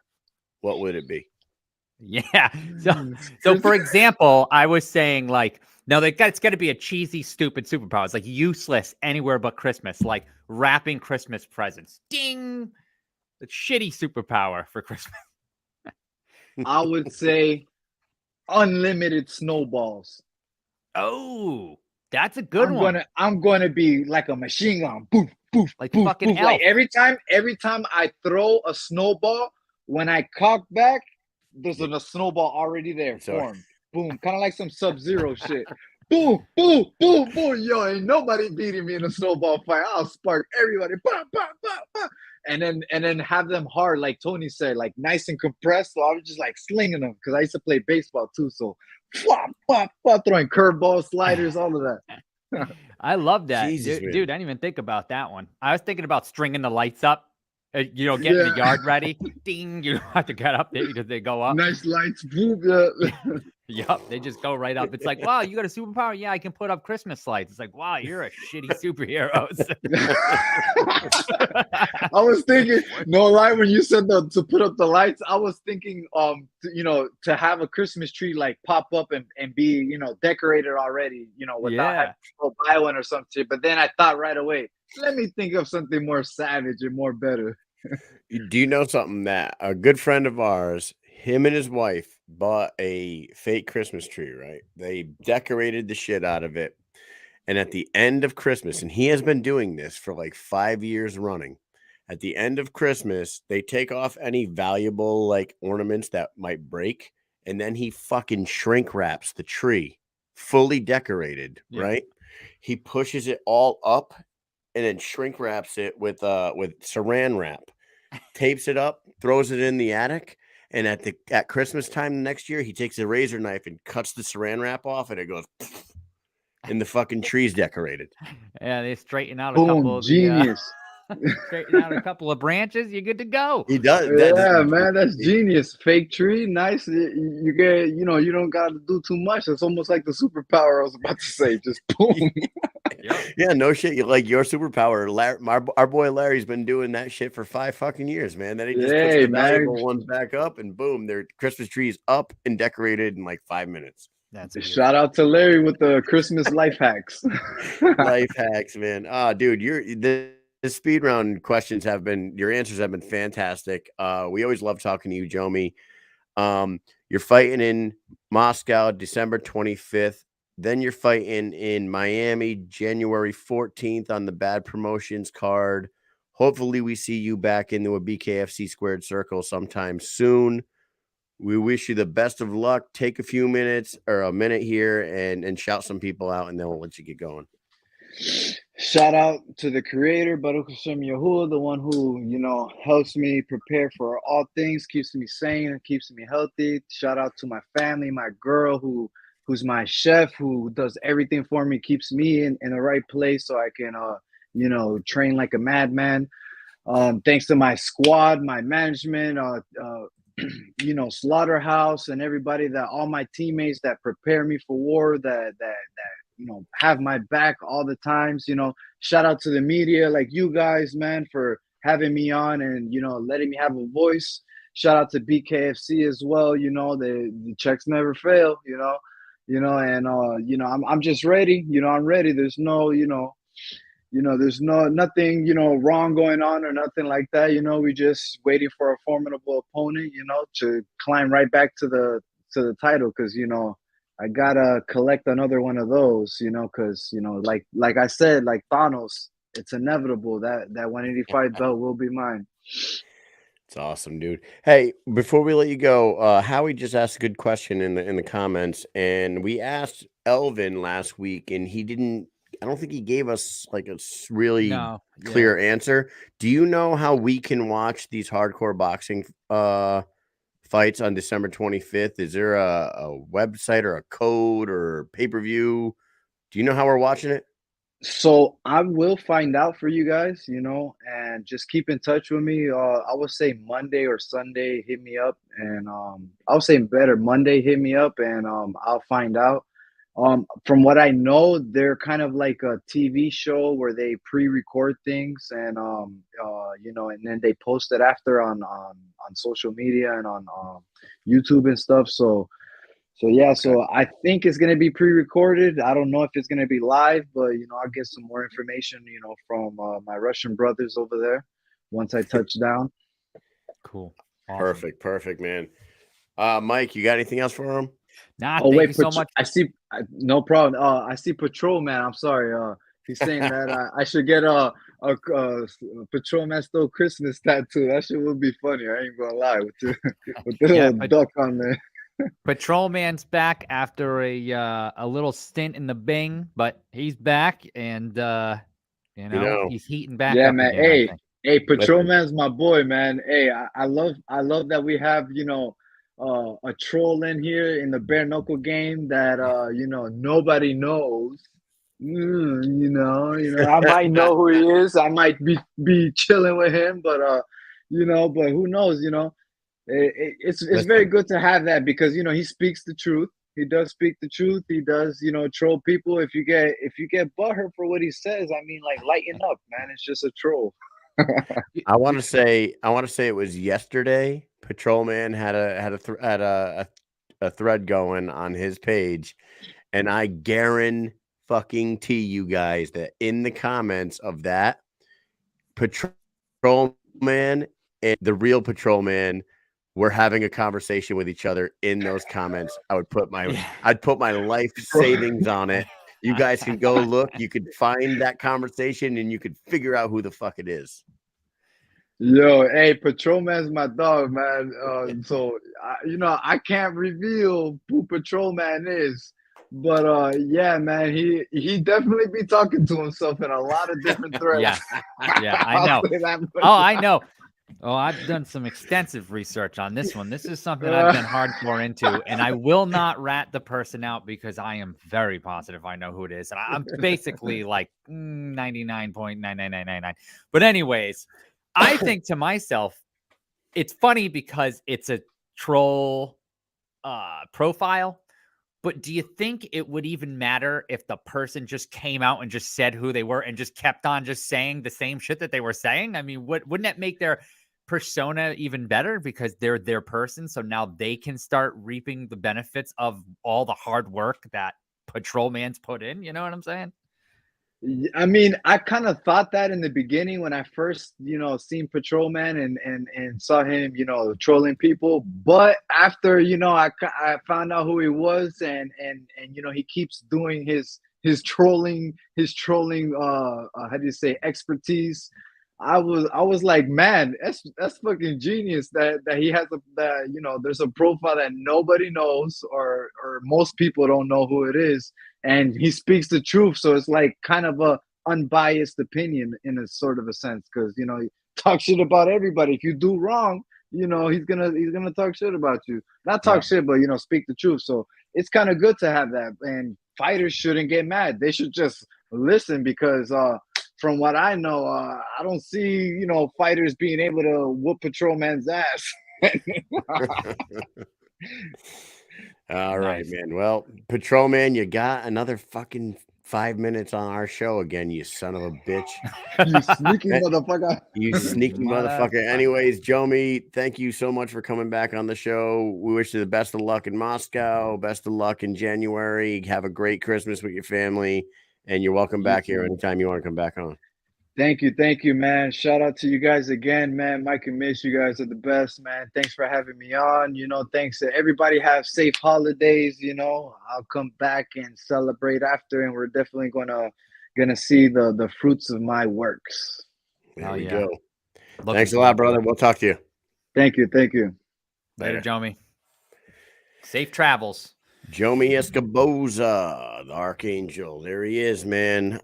what would it be? Yeah. So for example, I was saying like, no, it's got to be a cheesy, stupid superpower. It's like useless anywhere but Christmas, like wrapping Christmas presents. Ding. The shitty superpower for Christmas. I would say unlimited snowballs. Oh, that's a good one. I'm gonna be like a machine gun. Boof, boof, Like boof, fucking boof. Like Elf. every time I throw a snowball, when I cock back, there's a snowball already there formed. Boom, kind of like some Sub-Zero shit. Boom, boom, boom, boom. Yo, ain't nobody beating me in a snowball fight. I'll spark everybody. Bah, bah, bah, bah. And then have them hard, like Tony said, like nice and compressed. So I was just like slinging them because I used to play baseball too. So flop, flop, flop, throwing curveballs, sliders, all of that. I love that. Jesus, Dude, I didn't even think about that one. I was thinking about stringing the lights up. Getting the yard ready. Ding, you don't have to get up there because they go up. Nice lights. Boom, yeah. Yup, they just go right up. It's like, wow, you got a superpower? Yeah, I can put up Christmas lights. It's like, wow, you're a shitty superhero. I was thinking, no lie, when you said to put up the lights, I was thinking, to have a Christmas tree like pop up and be, decorated already, without having to go buy one or something. But then I thought right away, let me think of something more savage and more better. Do you know something that a good friend of ours, him and his wife bought a fake Christmas tree, right? They decorated the shit out of it. And at the end of Christmas, and he has been doing this for like 5 years running. At the end of Christmas, they take off any valuable like ornaments that might break. And then he fucking shrink wraps the tree fully decorated, right? He pushes it all up and then shrink wraps it with saran wrap, tapes it up, throws it in the attic. And at Christmas time next year, he takes a razor knife and cuts the saran wrap off, and it goes, and the fucking tree's decorated. Yeah, they straighten out a couple of genius. Straighten out a couple of branches, you're good to go. He does. Yeah, man, that's genius. Fake tree, nice. You get, you don't got to do too much. It's almost like the superpower I was about to say. Just boom. Yeah, no shit. You like your superpower. Our boy Larry's been doing that shit for 5 fucking years, man. Then he just puts the valuable ones back up, and boom, their Christmas trees up and decorated in like 5 minutes. That's shout out to Larry with the Christmas life hacks. Life hacks, man. Dude, the speed round questions your answers have been fantastic. We always love talking to you, Jomi. You're fighting in Moscow, December 25th. Then you're fighting in Miami, January 14th on the Bad Promotions card. Hopefully we see you back into a BKFC squared circle sometime soon. We wish you the best of luck. Take a few minutes or a minute here and shout some people out, and then we'll let you get going. Shout out to the creator, Baruch Hashem Yahuwah, the one who, helps me prepare for all things, keeps me sane and keeps me healthy. Shout out to my family, my girl who's my chef, who does everything for me, keeps me in the right place so I can, train like a madman. Thanks to my squad, my management, Slaughterhouse and everybody, all my teammates that prepare me for war, that have my back all the times. Shout out to the media like you guys, man, for having me on and letting me have a voice. Shout out to BKFC as well. The checks never fail. I'm just ready. I'm ready. There's no there's nothing wrong going on or nothing like that. We just waiting for a formidable opponent, to climb right back to the title, because I gotta collect another one of those, because like I said, like Thanos, it's inevitable that 185 belt will be mine. It's awesome, dude. Hey, before we let you go, Howie just asked a good question in the comments, and we asked Elvin last week, and I don't think he gave us like a really clear answer. Do you know how we can watch these hardcore boxing fights on December 25th? Is there a website or a code or pay-per-view? Do you know how we're watching it? So I will find out for you guys, and just keep in touch with me. I would say Monday or Sunday, hit me up, and I would say better Monday, hit me up, and I'll find out. From what I know, they're kind of like a TV show where they pre-record things, and and then they post it after on social media and on YouTube and stuff. So I think it's gonna be pre-recorded. I don't know if it's gonna be live, but I'll get some more information, from my Russian brothers over there once I touch down. Cool. Awesome. Perfect, man. Mike, you got anything else for him? Nah, thank you so much. I see No problem. I see Patrol Man. I'm sorry. He's saying that I should get a Patrol Man Stole Christmas tattoo. That shit would be funny. I ain't gonna lie with the little duck on there. Patrolman's back after a little stint in the Bing, but he's back and he's heating back Yeah, up man. again. Hey, Patrolman's my boy, man. Hey, I love that we have a troll in here in the bare knuckle game that nobody knows. I might know who he is. I might be chilling with him, but but who knows? It's very good to have that because he speaks the truth. He does speak the truth. He does troll people. If you get butthurt for what he says, I mean, like, lighten up, man. It's just a troll. I want to say it was yesterday. Patrolman had a thread going on his page, and I guarantee you guys that in the comments of that, Patrolman and the real Patrolman were having a conversation with each other in those comments. I'd put my life savings on it. You guys can go look. You could find that conversation and you could figure out who the fuck it is. Yo, hey, Patrolman's my dog, man. So I can't reveal who Patrolman is, but yeah, man, he definitely be talking to himself in a lot of different threads. Yeah, I know. I know. Oh, I've done some extensive research on this one. This is something I've been hardcore into, and I will not rat the person out because I am very positive I know who it is. And I'm basically like 99.99999. But anyways, I think to myself, it's funny because it's a troll profile. But do you think it would even matter if the person just came out and just said who they were and just kept on just saying the same shit that they were saying? I mean, wouldn't that make their persona even better because they're their person? So now they can start reaping the benefits of all the hard work that Patrolman's put in. You know what I'm saying? I mean, I kind of thought that in the beginning when I first, seen Patrolman and saw him, trolling people. But after, I found out who he was, and he keeps doing his trolling, how do you say, expertise. I was like, man, that's fucking genius that he has there's a profile that nobody knows or most people don't know who it is, and he speaks the truth. So it's like kind of a unbiased opinion in a sort of a sense because he talk shit about everybody. If you do wrong, he's gonna talk shit about you. Not talk shit, but speak the truth. So it's kind of good to have that. And fighters shouldn't get mad. They should just listen because from what I know, I don't see, fighters being able to whoop Patrolman's ass. All right, man. Well, Patrolman, you got another fucking 5 minutes on our show again, you son of a bitch. You sneaky motherfucker. You sneaky motherfucker. Anyways, Jomi, thank you so much for coming back on the show. We wish you the best of luck in Moscow. Best of luck in January. Have a great Christmas with your family. And you're welcome back here anytime you want to come back on. Thank you, man. Shout out to you guys again, man. Mike and Mish, you guys are the best, man. Thanks for having me on. Thanks to everybody. Have safe holidays. I'll come back and celebrate after, and we're definitely gonna see the fruits of my works. There we go. Thanks a lot, brother. We'll talk to you. Thank you. Later, Jomi. Safe travels. Jomi Escoboza, the Archangel. There he is, man.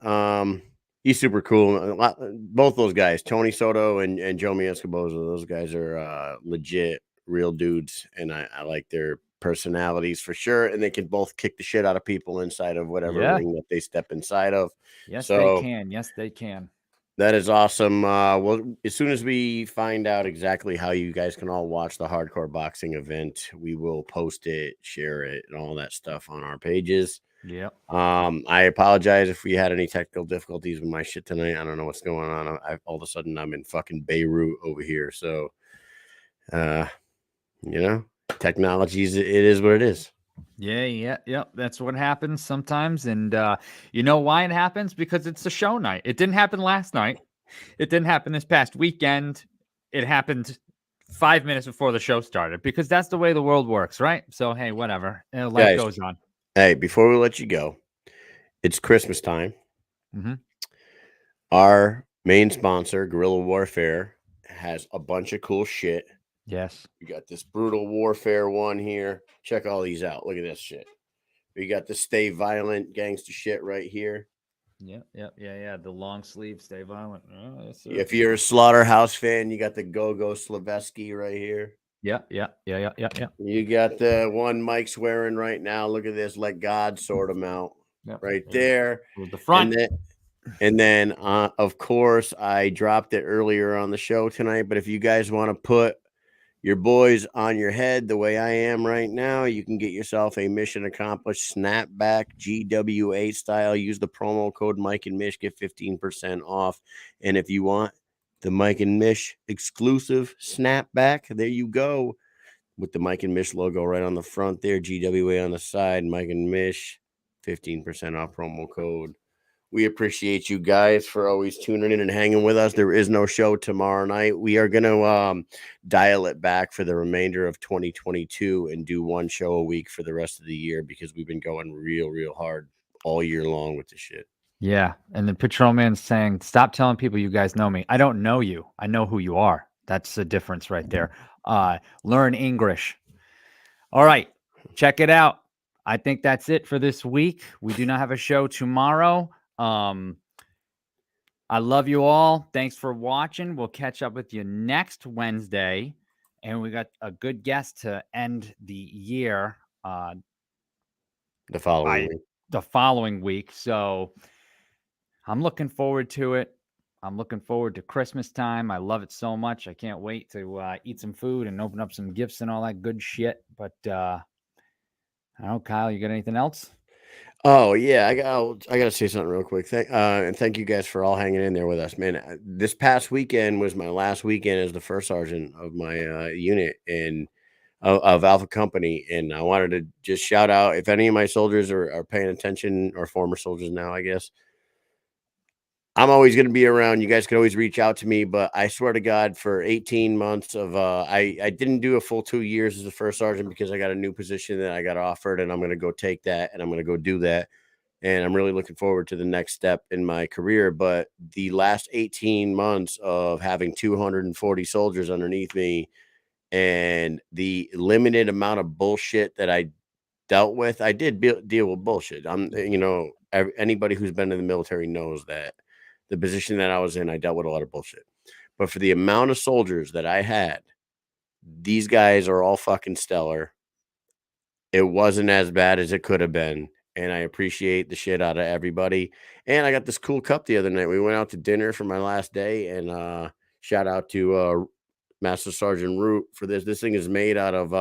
He's super cool. Both those guys, Tony Soto and Jomi Escoboza, those guys are legit, real dudes. And I like their personalities for sure. And they can both kick the shit out of people inside of whatever ring that they step inside of. Yes, they can. Yes, they can. That is awesome. Well, as soon as we find out exactly how you guys can all watch the hardcore boxing event, we will post it, share it, and all that stuff on our pages. Yeah. I apologize if we had any technical difficulties with my shit tonight. I don't know what's going on. All of a sudden I'm in fucking Beirut over here. So, technology it is what it is. Yeah. That's what happens sometimes. And you know why it happens? Because it's a show night. It didn't happen last night. It didn't happen this past weekend. It happened 5 minutes before the show started because that's the way the world works, right? So, hey, whatever. Life goes on. Hey, before we let you go, it's Christmas time. Mm-hmm. Our main sponsor, Guerrilla Warfare, has a bunch of cool shit. Yes. We got this Brutal Warfare one here. Check all these out. Look at this shit. We got the Stay Violent gangster shit right here. Yeah. The long sleeve, stay violent. Oh, yes, sir. If you're a Slaughterhouse fan, you got the Go-Go Slavesky right here. Yeah. You got the one Mike's wearing right now. Look at this. Let God sort him out. Yep. Right there. Was the front. And then, of course, I dropped it earlier on the show tonight. But if you guys want to put your boys on your head the way I am right now, you can get yourself a mission accomplished snapback G.W.A style. Use the promo code Mike and Mish, get 15% off. And if you want the Mike and Mish exclusive snapback, there you go. With the Mike and Mish logo right on the front there, G.W.A on the side, Mike and Mish, 15% off promo code. We appreciate you guys for always tuning in and hanging with us. There is no show tomorrow night. We are going to dial it back for the remainder of 2022 and do one show a week for the rest of the year because we've been going real hard all year long with this shit. Yeah. And the patrolman's saying, stop telling people you guys know me. I don't know you. I know who you are. That's the difference right there. Learn English. All right. Check it out. I think that's it for this week. We do not have a show tomorrow. I love you all. Thanks for watching. We'll catch up with you next Wednesday. And we got a good guest to end the year. The following week. So I'm looking forward to it. I'm looking forward to Christmas time. I love it so much. I can't wait to eat some food and open up some gifts and all that good shit. But I don't know, Kyle, you got anything else? Oh yeah, I got to say something real quick. And thank you guys for all hanging in there with us, man. This past weekend was my last weekend as the first sergeant of my unit and of Alpha Company, and I wanted to just shout out if any of my soldiers are paying attention, or former soldiers now, I guess. I'm always going to be around. You guys can always reach out to me, but I swear to God, for 18 months of I didn't do a full 2 years as a first sergeant because I got a new position that I got offered, and I'm going to go take that, and I'm going to go do that. And I'm really looking forward to the next step in my career. But the last 18 months of having 240 soldiers underneath me and the limited amount of bullshit that I dealt with, I did deal with bullshit. Anybody who's been in the military knows that the position that I was in, I dealt with a lot of bullshit. But for the amount of soldiers that I had, these guys are all fucking stellar. It wasn't as bad as it could have been. And I appreciate the shit out of everybody. And I got this cool cup the other night. We went out to dinner for my last day, and shout out to Master Sergeant Root for this. This thing is made out of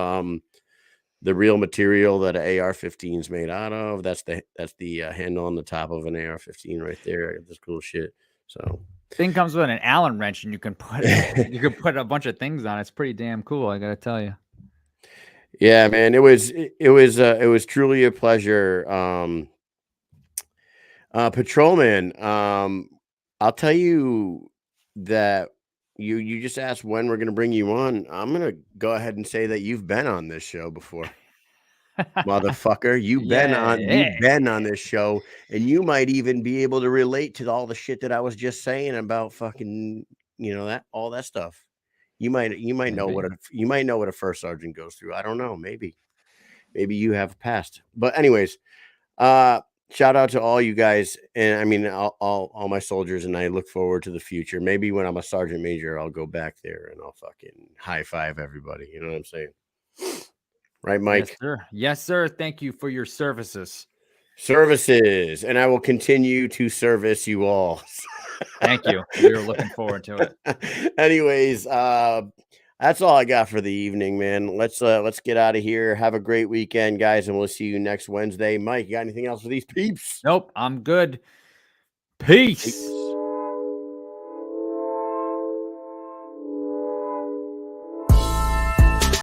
the real material that an AR-15 is made out of. That's the handle on the top of an AR-15 right there. I got this cool shit. So thing comes with an Allen wrench, and you can put a bunch of things on it. It's pretty damn cool, I gotta tell you. Yeah, man, it was truly a pleasure. Patrolman, I'll tell you that you just asked when we're gonna bring you on. I'm gonna go ahead and say that you've been on this show before. Motherfucker, you've been on this show, and you might even be able to relate to all the shit that I was just saying about fucking, that all that stuff. You might know what a first sergeant goes through. I don't know, maybe you have passed. But anyways, shout out to all you guys, and I mean all my soldiers, and I look forward to the future. Maybe when I'm a sergeant major, I'll go back there and I'll fucking high five everybody. You know what I'm saying? Right, Mike? Yes, sir. Yes, sir. Thank you for your services. And I will continue to service you all. Thank you. We were looking forward to it. Anyways, that's all I got for the evening, man. Let's get out of here. Have a great weekend, guys, and we'll see you next Wednesday. Mike, you got anything else for these peeps? Nope, I'm good. Peace.